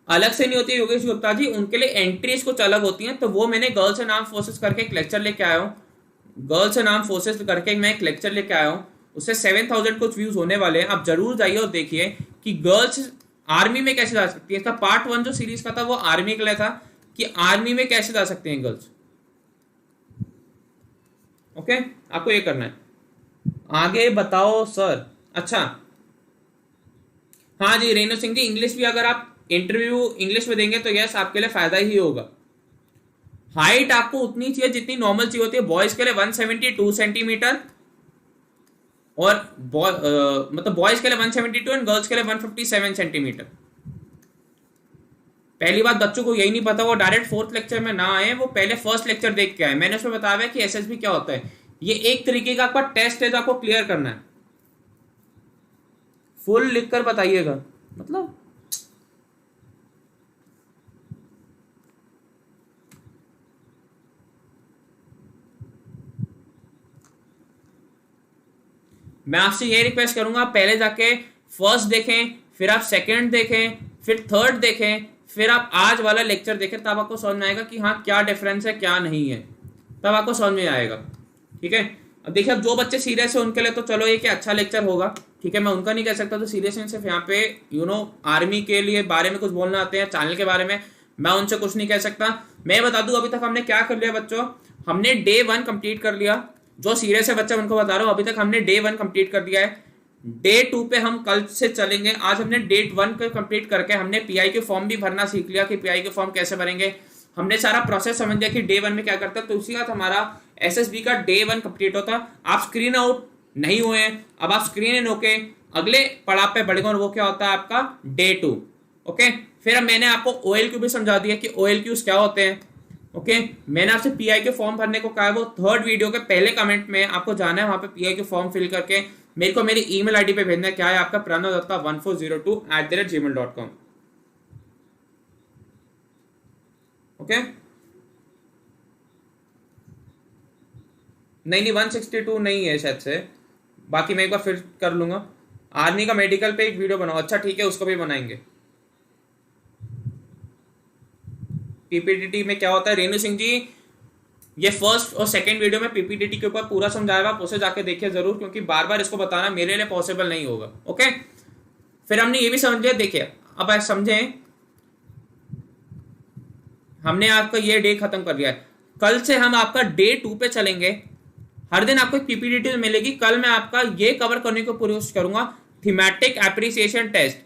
अलग से नहीं होती है योगेश गुप्ता जी, उनके लिए एंट्रीज कुछ अलग होती हैं। तो वो मैंने गर्ल्स एंड आर्म फोर्सेस करके एक लेक्चर लेके आया हूँ। गर्ल्स एंड आर्म फोर्सेस करके मैं एक लेक्चर लेके आया हूँ, उससे 7,000 कुछ व्यूज होने वाले हैं। आप जरूर जाइए और देखिए कि गर्ल्स आर्मी में कैसे जा सकती है। इसका पार्ट 1 जो सीरीज का था वो आर्मी के लिए था, कि आर्मी में कैसे जा सकते हैं गर्ल्स। ओके, आपको ये करना है। आगे बताओ सर। अच्छा, हाँ जी रेणु सिंह जी, इंग्लिश भी अगर आप इंटरव्यू इंग्लिश में देंगे तो यस आपके लिए फायदा ही होगा। हाइट आपको उतनी चाहिए जितनी नॉर्मल चाहिए होती है। बॉयज के लिए 172 सेंटीमीटर, और मतलब बॉयज के लिए 172 एंड गर्ल्स के लिए 157 सेंटीमीटर। पहली बात, बच्चों को यही नहीं पता, वो डायरेक्ट 4th लेक्चर में ना आए, वो पहले 1st लेक्चर देख के आए। मैंने उसमें बताया कि एसएसबी क्या होता है। ये एक तरीके का आपका टेस्ट है जो आपको क्लियर करना है। फुल लिखकर बताइएगा, मतलब मैं आपसे ये रिक्वेस्ट करूंगा, पहले जाके 1st देखें, फिर आप 2nd देखें, फिर 3rd देखें, फिर आप आज वाला लेक्चर देखें, तब आपको समझ में आएगा कि हाँ क्या डिफरेंस है क्या नहीं है, तब आपको समझ में आएगा। ठीक है, अब देखिए, अब जो बच्चे सीरियस है उनके लिए तो चलो ये कि अच्छा लेक्चर होगा। ठीक है, मैं उनका नहीं कह सकता, तो सीरियस सिर्फ यहाँ पे आर्मी के लिए बारे में कुछ बोलना आते हैं, चैनल के बारे में, मैं उनसे कुछ नहीं कह सकता। मैं बता दूं अभी तक हमने क्या कर लिया बच्चों, हमने डे 1 कंप्लीट कर लिया। जो सीरियस है बच्चा उनको बता रहा हूँ, अभी तक हमने डे 1 कंप्लीट कर दिया है। डे 2 पे हम कल से चलेंगे। आज हमने डे 1 को कंप्लीट करके हमने पीआई के फॉर्म भी भरना सीख लिया कि पीआई के फॉर्म कैसे भरेंगे। हमने सारा प्रोसेस समझ लिया कि डे 1 में क्या करता है। तो उसी का हमारा एसएसबी का डे 1 कंप्लीट होता। आप स्क्रीन आउट नहीं हुए हैं, अब आप स्क्रीन इन होके अगले पड़ाव पे बढ़ गए, और वो क्या होता है आपका डे 2। ओके, फिर अब मैंने आपको OLQ भी समझा दिया कि OLQs क्या होते हैं। ओके मैंने आपसे पीआई के फॉर्म भरने को कहा है, वो थर्ड वीडियो के पहले कमेंट में आपको जाना है, वहां पे पीआई के फॉर्म फिल करके मेरे को मेरी ईमेल आईडी पे भेजना है। क्या है आपका? pranav.1402@gmail.com। ओके नहीं 162 नहीं है शायद से, बाकी मैं एक बार फिर कर लूंगा। आर्मी का मेडिकल पे एक वीडियो बनाओ, अच्छा ठीक है उसको भी बनाएंगे। पीपीटीटी में क्या होता है रेणु सिंह जी, ये फर्स्ट और सेकंड वीडियो में पीपीटीटी के ऊपर पूरा समझाया, आप उसे जाके देखिए जरूर, क्योंकि बार बार इसको बताना मेरे लिए पॉसिबल नहीं होगा। ओके फिर हमने ये भी समझ लिया। देखिए अब आप समझें, हमने आपका ये डे खत्म कर दिया है, कल से हम आपका डे 2 पे चलेंगे। हर दिन आपको एक पीपीटीटी मिलेगी। कल मैं आपका ये कवर करने की कोशिश करूंगा, thematic appreciation test.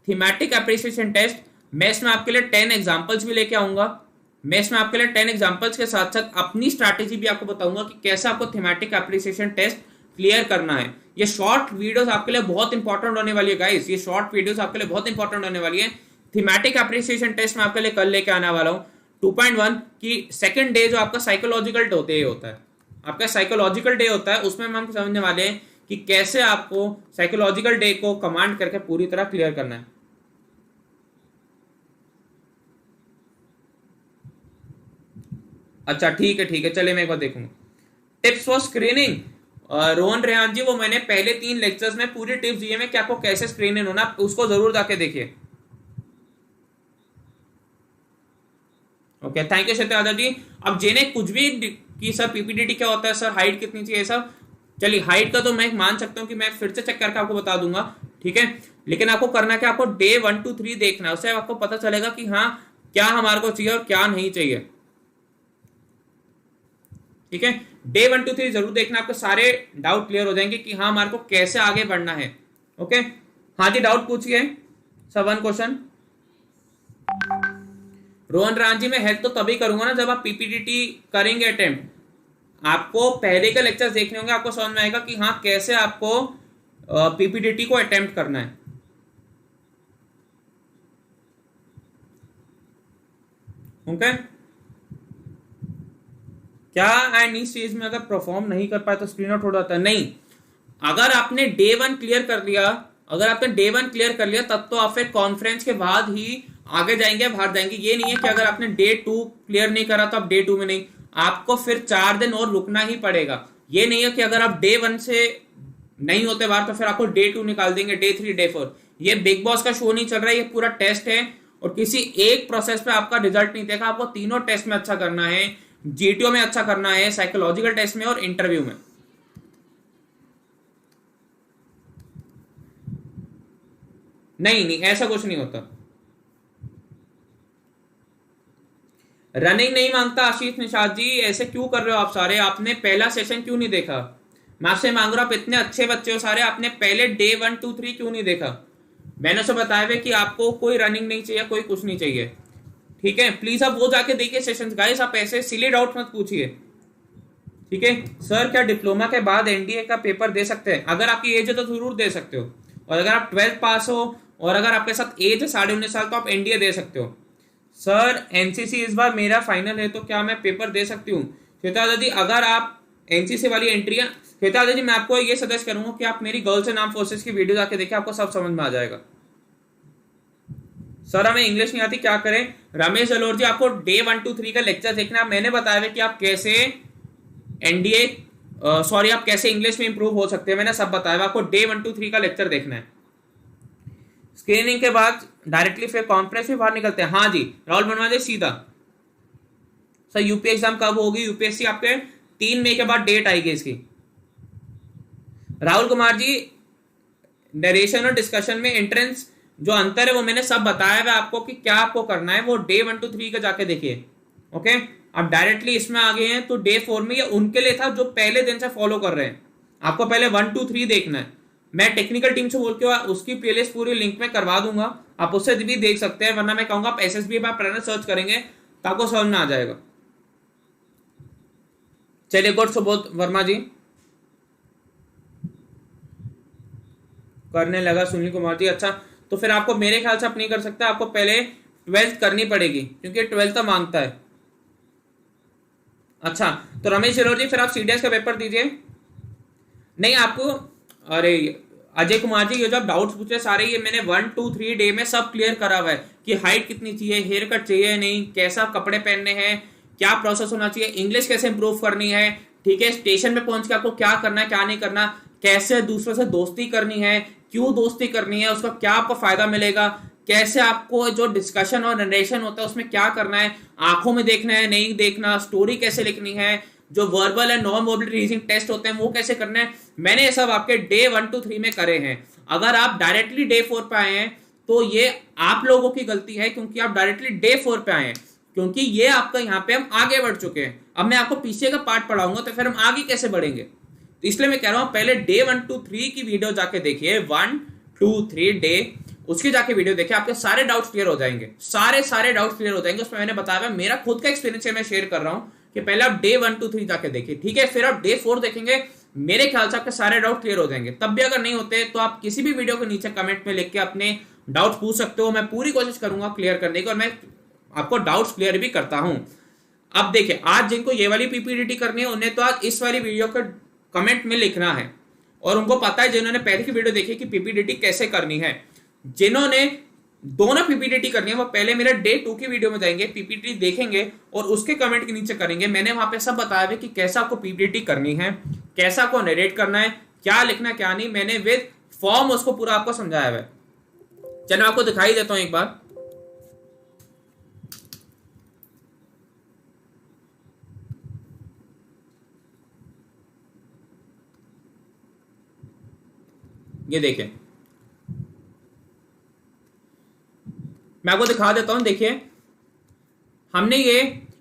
Thematic appreciation test मैं इसमें आपके लिए 10 एग्जांपल्स भी लेके आऊंगा। मैं इसमें आपके लिए 10 एग्जांपल्स के साथ साथ अपनी स्ट्रैटेजी भी आपको बताऊंगा कि कैसे आपको थीमेटिक एप्रिसिएशन टेस्ट क्लियर करना है। ये शॉर्ट वीडियोस आपके लिए बहुत इंपॉर्टेंट होने वाली है गाइस, ये शॉर्ट वीडियोस आपके लिए बहुत इंपॉर्टेंट होने वाली है। थीमेटिक एप्रिसिएशन टेस्ट में आपके लिए कल लेके आने वाला हूँ 2.1 की सेकंड डे जो आपका साइकोलॉजिकल डे होता है, आपका साइकोलॉजिकल डे होता है, उसमें हम समझने वाले हैं कि कैसे आपको साइकोलॉजिकल डे को कमांड करके पूरी तरह क्लियर करना है। अच्छा ठीक है चलिए मैं एक बार देखूंगा। Tips for screening, Rohan Rehan ji, वो मैंने पहले 3 लेक्चर्स में पूरी टिप्स दिए हैं कि आपको कैसे स्क्रीन इन होना, उसको जरूर जाके देखिए। ओके थैंक यू सत्यादा जी। अब जेने कुछ भी कि सर पीपीटीटी क्या होता है, सर हाइट कितनी चाहिए सब, चलिए हाइट का तो मैं मान सकता हूं कि मैं फिर से चेक करके आपको बता दूंगा, ठीक है। लेकिन आपको करना क्या, आपको डे 1 2 3 देखना है, उससे आपको पता चलेगा कि हाँ क्या हमारे को चाहिए और क्या नहीं चाहिए, ठीक है। डे 1 2 3 जरूर देखना, आपके सारे डाउट क्लियर हो जाएंगे कि हाँ हमारे को कैसे आगे बढ़ना है। ओके हाँ जी डाउट पूछिए सर, 1 क्वेश्चन। रोहन राम जी मैं हेल्प तो तभी करूंगा ना जब आप पीपीटीटी करेंगे अटेम्प्ट। आपको पहले के लेक्चर्स देखने होंगे, आपको समझ में आएगा कि हाँ कैसे आपको पीपीटीटी को अटेम्प्ट करना है। ओके क्या एंड इस चीज में अगर परफॉर्म नहीं कर पाए तो स्क्रीन आउट हो जाता है? नहीं, अगर आपने डे 1 क्लियर कर लिया, अगर आपने डे 1 क्लियर कर लिया तब तो आप फिर कॉन्फ्रेंस के बाद ही आगे जाएंगे, बाहर जाएंगे। ये नहीं है कि अगर आपने डे 2 क्लियर नहीं करा तो आप डे 2 में नहीं, आपको फिर 4 दिन और रुकना ही पड़ेगा। ये नहीं है कि अगर आप डे 1 से नहीं होते बाहर तो फिर आपको डे 2 निकाल देंगे, डे 3 डे 4। ये बिग बॉस का शो नहीं चल रहा है, ये पूरा टेस्ट है और किसी एक प्रोसेस पे आपका रिजल्ट नहीं देखा। आपको तीनों टेस्ट में अच्छा करना है, जीटीओ में अच्छा करना है, साइकोलॉजिकल टेस्ट में और इंटरव्यू में। नहीं ऐसा कुछ नहीं होता। रनिंग नहीं मांगता आशीष निषाद जी, ऐसे क्यों कर रहे हो आप सारे? आपने पहला सेशन क्यों नहीं देखा? मैं आपसे मांग रहा हूं, आप इतने अच्छे बच्चे हो सारे, आपने पहले डे 1 2 3 क्यों नहीं देखा? मैंने उसे बताया हुआ कि आपको कोई रनिंग नहीं चाहिए, कोई कुछ नहीं चाहिए, ठीक है। प्लीज आप वो जाके देखिए सेशंस गाइस, आप ऐसे सिली डाउट मत पूछिए, ठीक है। सर क्या डिप्लोमा के बाद एनडीए का पेपर दे सकते हैं? अगर आपकी एज है तो जरूर दे सकते हो, और अगर आप 12th पास हो और अगर आपके साथ एज है 19.5 साल तो आप एनडीए दे सकते हो। सर एनसीसी इस बार मेरा फाइनल है तो क्या मैं पेपर दे सकती हूँ? श्वेता दादी अगर आप एनसीसी वाली एंट्री है, श्वेता दादी मैं आपको ये सजेस्ट करूंगा कि आप मेरी गर्ल्स एंड आर्म फोर्सेस की वीडियो जाके देखिए, आपको सब समझ में आ जाएगा। सर हमें इंग्लिश नहीं आती क्या करें? रमेश जलोर जी आपको डे 1 2 3 का लेक्चर देखना है। मैंने बताया कि आप कैसे एनडीए सॉरी आप कैसे इंग्लिश में इंप्रूव हो सकते हैं, मैंने सब बताया। आपको डे 1 2 3 का लेक्चर देखना है। स्क्रीनिंग के बाद डायरेक्टली फिर कॉन्फ्रेंस में बाहर निकलते हैं। हाँ जी राहुल बनवा दे सीधा। सर यूपी एग्जाम कब होगी? यूपीएससी आपके 3 मई के बाद डेट आएगी इसकी। राहुल कुमार जी नरेशन और डिस्कशन में एंट्रेंस जो अंतर है वो मैंने सब बताया है आपको कि क्या आपको करना है, वो डे 1 2 3 का जाके देखिए। ओके आप डायरेक्टली इसमें आ गए हैं तो डे 4 में ये उनके लिए था जो पहले दिन से फॉलो कर रहे हैं। आपको पहले 1 2 3 देखना है। मैं टेक्निकल टीम से बोल के उसकी प्लेलिस्ट पूरी लिंक में करवा दूंगा, आप उससे भी देख सकते हैं, वरना मैं कहूंगा आप एसएसबी में प्लानर सर्च करेंगे तो आपको समझ में आ जाएगा। चलिए गुड सुबोध वर्मा जी करने लगा। सुनील कुमार जी अच्छा, तो फिर आपको मेरे ख्याल से आप नहीं कर सकते, आपको पहले 12th करनी पड़ेगी क्योंकि 12th तो मांगता है। अच्छा, तो रमेश जलोर जी फिर आप सीडीएस का पेपर दीजिए। नहीं आपको, अरे अजय कुमार जी, ये जो आप डाउट्स पूछे सारे, ये मैंने 1 2 3 डे में सब क्लियर करा हुआ है कि हाइट कितनी चाहिए, हेयर कट चाहिए नहीं, कैसा कपड़े पहनने हैं, क्या प्रोसेस होना चाहिए, इंग्लिश कैसे इंप्रूव करनी है, ठीक है, स्टेशन पे पहुंच के आपको क्या करना है क्या नहीं करना, कैसे दूसरों से दोस्ती करनी है, क्यों दोस्ती करनी है, उसका क्या आपको फायदा मिलेगा, कैसे आपको जो डिस्कशन और नरेशन होता है उसमें क्या करना है, आंखों में देखना है नहीं देखना, स्टोरी कैसे लिखनी है, जो verbal and non verbal reasoning test होते हैं वो कैसे करने हैं, मैंने ये सब आपके डे 1 2 3 में करे हैं। अगर आप डायरेक्टली डे 4 पे आए हैं तो ये आप लोगों की गलती है, क्योंकि आप डायरेक्टली डे 4 पे आए हैं, क्योंकि ये आपका यहाँ पे हम आगे बढ़ चुके हैं। अब मैं आपको पीछे का पार्ट पढ़ाऊंगा तो फिर हम आगे कैसे बढ़ेंगे, तो इसलिए मैं कह रहा हूं पहले डे 1 2 3 की वीडियो जाके देखिए, 1 2 3 डे, उसकी जाके वीडियो देखिए, आपके सारे डाउट्स क्लियर हो जाएंगे, सारे डाउट्स क्लियर हो जाएंगे। उसमें मैंने बताया मेरा खुद का एक्सपीरियंस है, मैं शेयर कर रहा हूं कि पहले आप डे 1 2 3 जाके देखिए, ठीक है, फिर आप डे 4 देखेंगे, मेरे ख्याल से आपके सारे डाउट क्लियर हो जाएंगे। तब भी अगर नहीं होते तो आप किसी भी वीडियो के नीचे कमेंट में लिख के अपने डाउट पूछ सकते हो, मैं पूरी कोशिश करूंगा क्लियर करने की, और मैं आपको डाउट्स क्लियर भी करता हूं। अब देखिए, आज जिनको ये वाली पीपीडीटी करनी है उन्हें तो आज इस वाली वीडियो का कमेंट में लिखना है, और उनको पता है जिन्होंने पहले की वीडियो देखी कि पीपीडीटी कैसे करनी है, जिन्होंने दोनों पीपीडीटी करनी है वो पहले मेरे डे 2 की वीडियो में जाएंगे, पीपीडीटी देखेंगे और उसके कमेंट के नीचे करेंगे। मैंने वहां पे सब बताया है कि कैसा आपको पीपीडीटी करनी है, कैसा आपको नरेट करना है, क्या लिखना क्या नहीं, मैंने विद फॉर्म उसको पूरा आपको समझाया है। चलो आपको दिखाई देता हूं एक बार। ये देखें, मैं आपको दिखा देता हूं। देखिए, हमने ये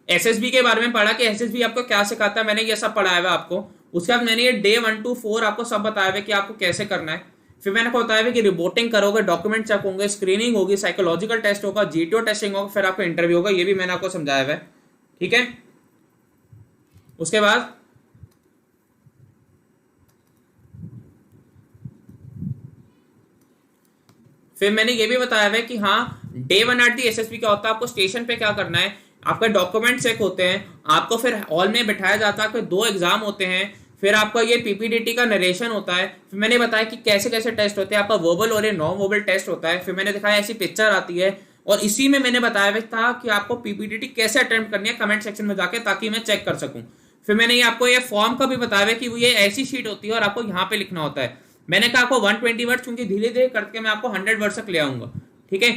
एसएसबी के बारे में पढ़ा कि एसएसबी आपको क्या सिखाता है, मैंने ये सब पढ़ाया हुआ आपको। उसके बाद मैंने ये डे 1 to 4 आपको सब बताया हुआ कि आपको कैसे करना है। फिर मैंने आपको बताया कि रिपोर्टिंग करोगे, डॉक्यूमेंट चेक होंगे, स्क्रीनिंग होगी, साइकोलॉजिकल टेस्ट होगा, जीटीओ टेस्टिंग होगा, फिर आपको इंटरव्यू होगा, ये भी मैंने आपको समझाया हुआ है, ठीक है। उसके बाद फिर मैंने ये भी बताया है कि हाँ, डे 1 एट दी एसएसबी क्या होता है, आपको स्टेशन पे क्या करना है, आपका डॉक्यूमेंट चेक होते हैं, आपको फिर हॉल में बिठाया जाता है, आपके 2 एग्जाम होते हैं, फिर आपका ये पीपीडीटी का नरेशन होता है, फिर मैंने बताया कि कैसे कैसे टेस्ट होते हैं, आपका वर्बल और नॉन वर्बल टेस्ट होता है, फिर मैंने दिखाया ऐसी पिक्चर आती है, और इसी में मैंने बताया था कि आपको पीपीडीटी कैसे अटेम्प्ट करनी है कमेंट सेक्शन में जाके, ताकि मैं चेक कर सकूं। फिर मैंने ये आपको ये फॉर्म का भी बताया कि ये ऐसी शीट होती है और आपको यहाँ पे लिखना होता है। मैंने कहा आपको 120 वर्ड, क्योंकि धीरे धीरे करके मैं आपको 100 वर्ड तक ले आऊंगा, ठीक है।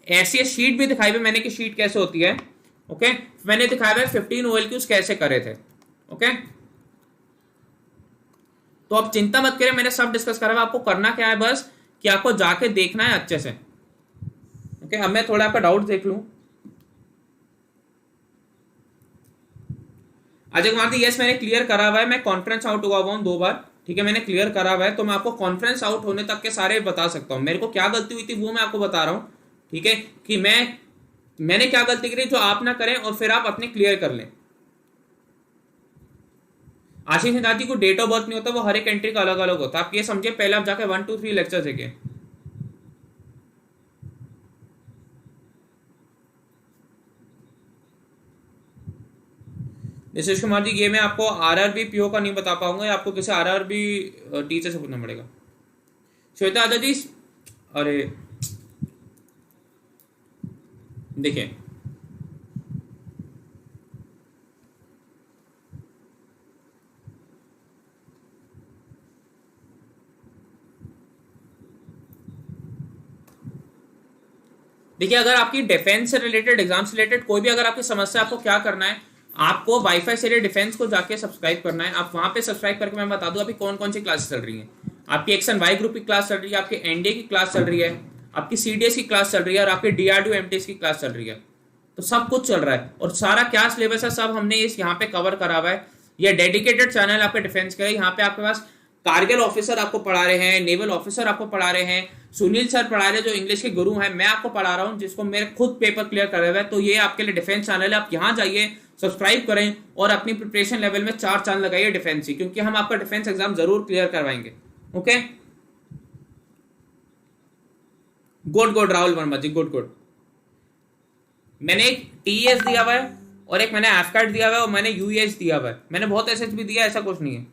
ऐसी शीट भी दिखाई हुई मैंने कि शीट कैसे होती है, ओके। मैंने दिखाया है 15 OLQs कैसे करे थे, ओके। तो आप चिंता मत करें, मैंने सब डिस्कस करा। आपको करना क्या है बस कि आपको जाके देखना है अच्छे से, ओके। अब मैं थोड़ा आपका डाउट देख लूं। अजय कुमार जी, यस मैंने क्लियर करा हुआ है, मैं कॉन्फ्रेंस आउट हुआ हूं 2 बार, ठीक है, मैंने क्लियर करा हुआ है, तो मैं आपको कॉन्फ्रेंस आउट होने तक के सारे बता सकता हूं। मेरे को क्या गलती हुई थी वो मैं आपको बता रहा हूं, ठीक है, कि मैंने क्या गलती करी जो आप ना करें, और फिर आप अपने क्लियर कर लें। आशीष निदाती को डेट ऑफ बर्थ नहीं होता, वो हर एक एंट्री का अलग अलग होता है, आप ये समझिए। पहले आप जाके 1 2 3 लेक्चर देखिए। निशीश कुमार जी, ये मैं आपको आरआरबी पीओ का नहीं बता पाऊंगा, आपको किसी आरआरबी टीचर से पूछना पड़ेगा। श्वेता आदि, अरे देखिए, देखिए, अगर आपकी डिफेंस से रिलेटेड, एग्जाम से रिलेटेड कोई भी अगर आपकी समस्या, आपको क्या करना है, आपको वाईफाई से डिफेंस को जाके सब्सक्राइब करना है। आप वहां पे सब्सक्राइब करके मैं बता दूं अभी कौन कौन सी क्लासेस चल रही हैं। आपकी एक्स एंड वाई ग्रुप की क्लास चल रही है, आपकी एनडीए की क्लास चल रही है, आपकी सीडीएस की क्लास चल रही है, और आपकी डीआरडीओ एमटीएस की क्लास चल रही है। तो सब कुछ चल रहा है, और सारा क्या सिलेबस है सब हमने इस यहाँ पे कवर करा हुआ है। ये डेडिकेटेड चैनल आपके डिफेंस का है। यहाँ पे आपके पास कारगिल ऑफिसर आपको पढ़ा रहे हैं, नेवल ऑफिसर आपको पढ़ा रहे हैं, सुनील सर पढ़ा रहे हैं जो इंग्लिश के गुरु हैं, मैं आपको पढ़ा रहा हूं जिसको मेरे खुद पेपर क्लियर करे हुए हैं। तो ये आपके लिए डिफेंस चैनल है, आप यहाँ जाइए, सब्सक्राइब करें, और अपनी प्रिपरेशन लेवल में 4 चांद लगाइए डिफेंस की, क्योंकि हम आपका डिफेंस एग्जाम जरूर क्लियर करवाएंगे, okay. Good good Rahul Verma ji, good good. मैंने एक टीएस दिया हुआ है, और एक मैंने एफ कार्ड दिया हुआ है और मैंने यूएस दिया हुआ है, मैंने बहुत एसएसबी दिया, ऐसा कुछ नहीं है।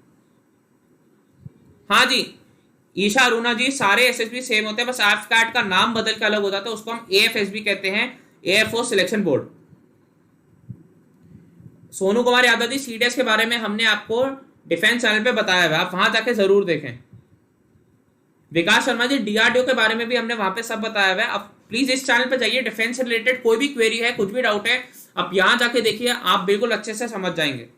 हाँ जी ईशा अरुणा जी, सारे एसएसबी सेम होते हैं, बस एफ कार्ड का नाम बदल के अलग हो जाता है, उसको हम एएफएसबी कहते हैं, air force selection board. Sonu Kumar Yadav ji, CDS के बारे में हमने आपको डिफेंस चैनल पे बताया हुआ है, आप वहां जाके जरूर देखें। विकास शर्मा जी, डीआरडीओ के बारे में भी हमने वहां पे सब बताया हुआ है, आप प्लीज इस चैनल पे जाइए, डिफेंस से रिलेटेड कोई भी क्वेरी है, कुछ भी डाउट है, आप यहां जाके देखिए, आप बिल्कुल अच्छे से समझ जाएंगे।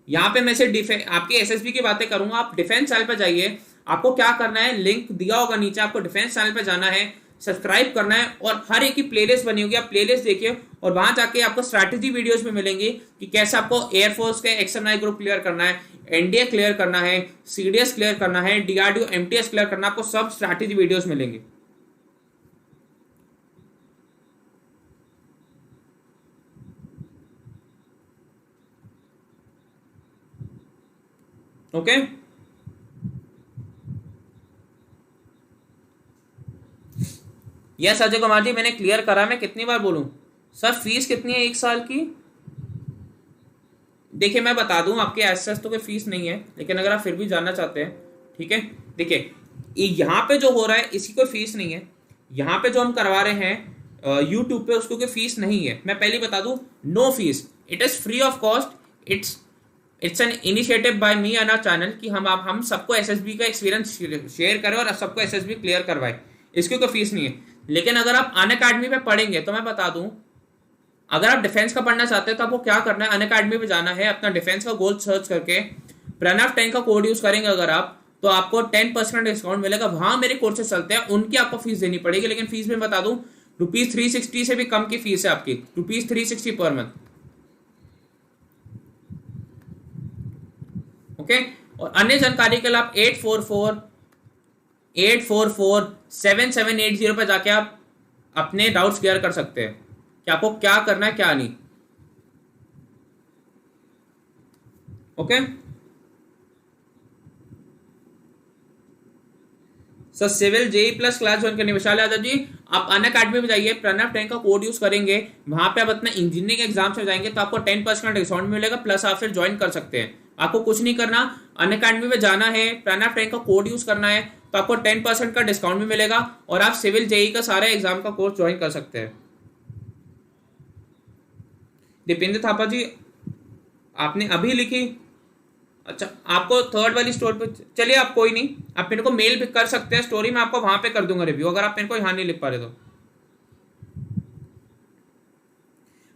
यहाँ पे मैं सिर्फ आपकी एसएसबी की बातें करूंगा, आप डिफेंस चैनल पे जाइए, आपको क्या करना है, लिंक दिया होगा नीचे, आपको डिफेंस चैनल पे जाना है, सब्सक्राइब करना है, और हर एक की प्लेलिस्ट बनी होगी, आप प्लेलिस्ट देखिए, और वहां जाके आपको स्ट्रैटेजी वीडियोस भी मिलेंगी कि कैसे आपको एयरफोर्स के एक्सएमआई ग्रुप क्लियर करना है, एनडीए क्लियर करना है, सीडीएस क्लियर करना है, डीआरडीओ एमटीएस क्लियर करना है, आपको सब स्ट्रैटेजी वीडियोस मिलेंगे। ओके यस अजय कुमार जी, मैंने क्लियर करा, मैं कितनी बार बोलूं सर, फीस कितनी है 1 साल की? देखिए मैं बता दूं, आपके एसेस तो कोई फीस नहीं है, लेकिन अगर आप फिर भी जानना चाहते हैं, ठीक है, देखिए यहाँ पे जो हो रहा है इसकी कोई फीस नहीं है, यहाँ पे जो हम करवा रहे हैं यूट्यूब पे, उसको कोई फीस नहीं है, मैं पहले बता दूं, no fees, it is free of cost, it's an initiative by me and our channel कि हम सबको एसएसबी का एक्सपीरियंस शेयर करें और सबको एसएसबी क्लियर करवाए, इसकी कोई फीस नहीं है। लेकिन अगर आप अनअकैडमी पे पढ़ेंगे तो मैं बता दूं, अगर आप डिफेंस का पढ़ना चाहते हैं तो आपको क्या करना है, अनअकैडमी पे जाना है, अपना डिफेंस का गोल सर्च करके प्रणव 10 का कोड यूज करेंगे अगर आप, तो आपको 10% डिस्काउंट मिलेगा, वहां मेरे कोर्सेज चलते हैं, उनकी आपको फीस देनी पड़ेगी, लेकिन फीस में बता दूं ₹360 से भी कम की फीस है आपकी, ₹360 पर मंथ। ओके और अन्य जानकारी के लिए आप 844-778 पे जाके आप अपने डाउट्स क्लियर कर सकते हैं कि आपको क्या करना है क्या नहीं। Okay sir, civil JE plus class join करने, विशाल यादव जी आप अनअकैडमी में जाइए, प्रणव 10 का कोड यूज करेंगे, वहां पे आप अपना इंजीनियरिंग एग्जाम से जाएंगे तो आपको 10% डिस्काउंट मिलेगा, प्लस आप फिर ज्वाइन कर सकते हैं, आपको कुछ नहीं करना, अनअकैडमी में जाना है, प्रणव 10 का कोड यूज करना है, तो आपको 10% का डिस्काउंट भी मिलेगा, और आप सिविल जेई का सारे एग्जाम का कोर्स ज्वाइन कर सकते हैं। दीपेंद्र थापा जी, आपने अभी लिखी, अच्छा आपको थर्ड वाली स्टोर पे, चलिए आप कोई नहीं, आप मेरे को मेल भी कर सकते हैं, स्टोरी में आपको वहां पे कर दूंगा रिव्यू, अगर आप मेरे को यहाँ नहीं लिख पा रहे तो।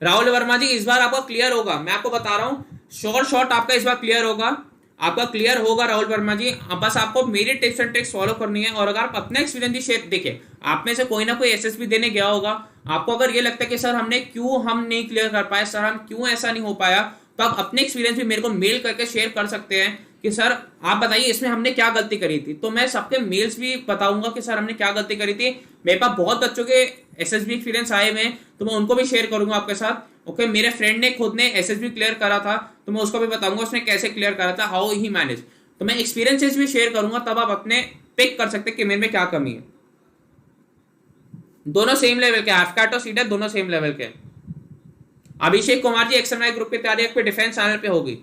राहुल वर्मा जी, इस बार आपका क्लियर होगा, मैं आपको बता रहा हूँ, शॉर्ट आपका इस बार क्लियर होगा, आपका क्लियर होगा राहुल वर्मा जी, बस आपको मेरी टिप्स एंड ट्रिक्स फॉलो करनी है, और अगर आप अपना एक्सपीरियंस भी शेयर, देखिए आप में से कोई ना कोई एसएसबी देने गया होगा, आपको अगर ये लगता है कि सर हम नहीं क्लियर कर पाए, सर हम क्यों ऐसा नहीं हो पाया, तो आप अपने एक्सपीरियंस भी मेरे को मेल करके शेयर कर सकते हैं कि सर आप बताइए इसमें हमने क्या गलती करी थी, तो मैं सबके मेल्स भी बताऊंगा कि सर हमने क्या गलती करी थी, मेरे पास बहुत बच्चों के एसएसबी एक्सपीरियंस आए हुए हैं, तो मैं उनको भी शेयर करूंगा आपके साथ। ओके मेरे फ्रेंड ने खुद ने एसएसबी क्लियर करा था, तो मैं उसको भी बताऊंगा उसने कैसे क्लियर करा था, हाउ ही मैनेज, तो मैं एक्सपीरियंसेस भी शेयर करूंगा, तब आप अपने पिक कर सकते हैं कि मेरे में क्या कमी है। दोनों सेम लेवल के, एफकैट और सीडेट दोनों सेम लेवल के। अभिषेक कुमार जी, एक्सएमआई ग्रुप की तैयारी पे डिफेंस चैनल पे होगी,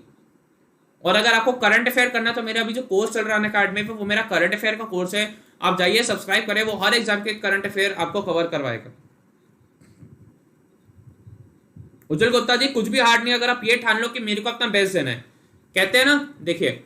और अगर आपको करंट अफेयर करना तो मेरा अभी जो कोर्स चल रहा है अनअकैडमी पे, वो मेरा करंट अफेयर का कोर्स है, आप जाइए सब्सक्राइब करें, वो हर एग्जाम के करंट अफेयर आपको कवर करवाएगा। उज्जवल गुप्ता जी, कुछ भी हार्ड नहीं, अगर आप ये ठान लो कि मेरे को अपना बेस्ट देना है, कहते हैं ना, देखिए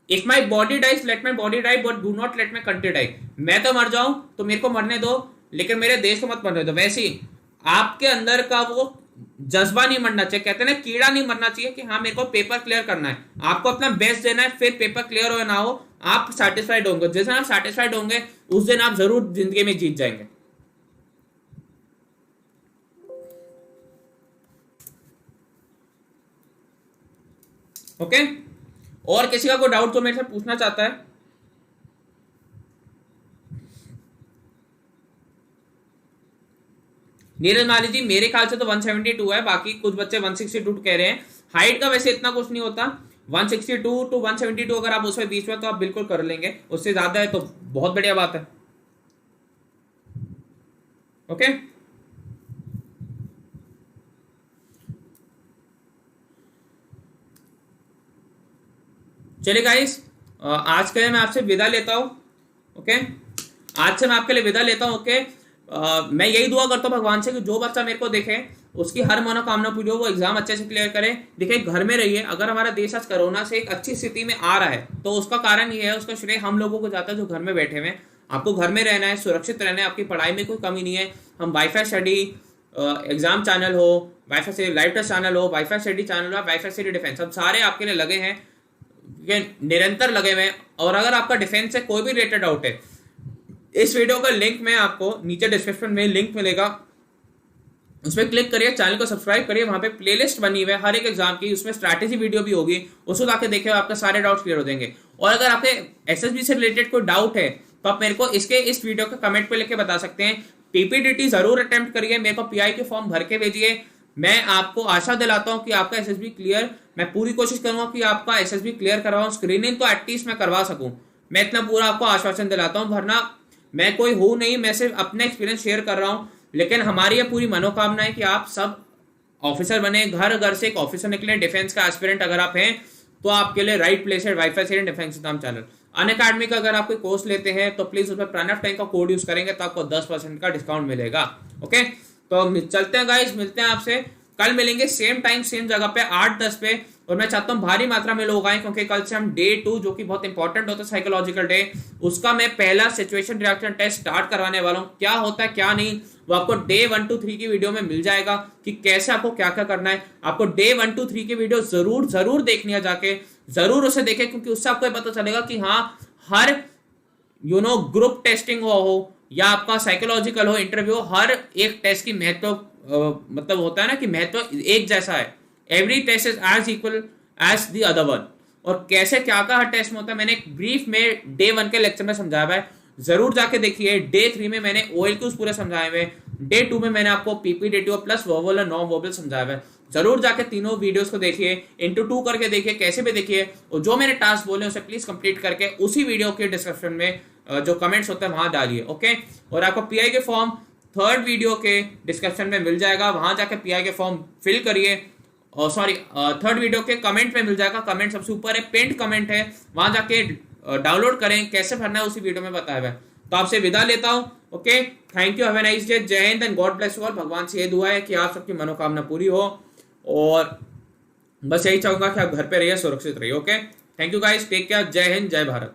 if my body dies let my body die, but do not let my country die, मैं तो मर जाऊं तो मेरे को मरने दो, लेकिन मेरे देश को मत मरने दो। वैसे ही आपके अंदर का वो जज्बा नहीं मरना चाहिए, कहते हैं ना कीड़ा नहीं मरना चाहिए कि हाँ मेरे को पेपर क्लियर करना है, आपको अपना बेस्ट देना है, फिर पेपर क्लियर हो ना हो आप सेटिस्फाइड होंगे, जिस दिन आप सेटिस्फाइड होंगे उस दिन आप जरूर जिंदगी में जीत जाएंगे। ओके और किसी का कोई डाउट जो मेरे से पूछना चाहता है? नीरज माली जी, मेरे ख्याल से तो 172 है, बाकी कुछ बच्चे 162 कह रहे हैं, हाइट का वैसे इतना कुछ नहीं होता, 162 टू 172 अगर आप उसमें बीच में तो आप बिल्कुल कर लेंगे, उससे ज्यादा है तो बहुत बढ़िया बात है। ओके चलिए गाइस, आज के लिए मैं आपसे विदा लेता हूँ। ओके, आज से मैं आपके लिए विदा लेता हूँ। ओके, मैं यही दुआ करता हूँ भगवान से कि जो बच्चा मेरे को देखे उसकी हर मनोकामना पूरी हो, वो एग्जाम अच्छे से क्लियर करे। देखिए, घर में रहिए। अगर हमारा देश आज कोरोना से एक अच्छी स्थिति में आ रहा है तो उसका कारण ये है, उसका श्रेय हम लोगों को जाता है जो घर में बैठे हुए हैं। आपको घर में रहना है, सुरक्षित रहना है, आपकी पढ़ाई में कोई कमी नहीं है। हम वाईफाई स्टडी एग्जाम चैनल हो, वाईफाई से लाइव टेस्ट चैनल हो, वाईफाई स्टडी चैनल हो, वाईफाई स्टडी डिफेंस, हम सारे आपके लिए लगे हैं, निरंतर लगे हुए हैं। और अगर आपका डिफेंस से कोई भी रिलेटेड डाउट है, इस वीडियो का लिंक मैं आपको नीचे डिस्क्रिप्शन में लिंक मिलेगा, उसमें क्लिक करिए, चैनल को सब्सक्राइब करिए। वहां पे प्लेलिस्ट बनी हुई है हर एक एग्जाम की, उसमें स्ट्रैटेजी वीडियो भी होगी, उसको जाके देखिए, आपके सारे डाउट्स क्लियर हो जाएंगे। और अगर आपके एसएसबी से रिलेटेड कोई डाउट है तो आप मेरे को इस वीडियो के कमेंट पे लिख के बता सकते हैं। पीपीडीटी जरूर अटेम्प्ट करिए, मेरे को पीआई के फॉर्म भर के भेजिए। मैं आपको आशा दिलाता हूं कि आपका एसएसबी क्लियर, मैं पूरी कोशिश करूंगा कि आपका एसएसबी क्लियर करवाऊं, स्क्रीनिंग तो एटलीस्ट मैं करवा सकूं, मैं इतना पूरा आपको आश्वासन दिलाता हूं। वरना मैं कोई हूं नहीं, मैं सिर्फ अपना एक्सपीरियंस शेयर कर रहा हूं। लेकिन हमारी ये पूरी मनोकामना है कि आप सब ऑफिसर बने, घर घर से एक ऑफिसर निकले। डिफेंस का एस्पिरेंट अगर आप हैं तो आपके लिए राइट प्लेस है वाईफाई से डिफेंस एग्जाम चैनल। अनअकैडमी का अगर आप कोई कोर्स लेते हैं तो प्लीज उसमें प्रणव टाइम का कोड यूज करेंगे तो आपको 10% का डिस्काउंट मिलेगा। ओके, तो चलते हैं गाइस, मिलते हैं आपसे कल, मिलेंगे सेम टाइम सेम जगह पे 8-10 पे। और मैं चाहता हूं भारी मात्रा में लोग आए, क्योंकि कल से हम डे 2 जो कि बहुत इंपॉर्टेंट होता है साइकोलॉजिकल डे, उसका मैं पहला सिचुएशन रिएक्शन टेस्ट स्टार्ट करवाने वाला हूं। क्या होता है क्या नहीं वो आपको डे 1 to 3 की वीडियो में मिल जाएगा कि कैसे आपको क्या क्या करना है। आपको डे 1 to 3 की वीडियो जरूर देखनी है, जाके जरूर उसे देखें, क्योंकि उससे आपको पता चलेगा कि हाँ, हर ग्रुप टेस्टिंग हो या आपका साइकोलॉजिकल हो, इंटरव्यू हो, हर एक टेस्ट की महत्व मतलब होता है ना कि महत्व एक जैसा है। Every test is as equal as the other one. और कैसे क्या क्या हर टेस्ट में होता है मैंने एक ब्रीफ में डे 1 के लेक्चर में समझाया हुआ है, जरूर जाके देखिए। डे 3 में मैंने OLQs पूरे समझाए हुए, डे 2 में मैंने आपको पीपीडीटी प्लस वर्बल और नॉन वर्बल समझाया हुआ है। जरूर जाके तीनों वीडियोस को देखिए, इंटू 2 करके देखिए, कैसे भी देखिए। और जो मैंने टास्क बोले उसे प्लीज कंप्लीट करके उसी वीडियो के डिस्क्रिप्शन में जो कमेंट्स होते हैं वहां डालिए। ओके, और आपको पीआई के फॉर्म 3rd वीडियो के डिस्क्रिप्शन में मिल जाएगा, वहां जाके पीआई के फॉर्म फिल करिए। और सॉरी, 3rd वीडियो के कमेंट में मिल जाएगा, कमेंट सबसे ऊपर है, पिंड कमेंट है, वहां जाके डाउनलोड करें, कैसे भरना है उसी वीडियो में बताया हुआ है। तो आपसे विदा लेता हूं। Okay, thank you, have a nice day, Jai Hind and God bless you all. भगवान से ये दुआ है कि आप सबकी मनोकामना पूरी हो, और बस यही चाहूंगा कि आप घर पे रहिए, सुरक्षित रहिए। Okay, thank you guys, take care, Jai Hind, जय भारत।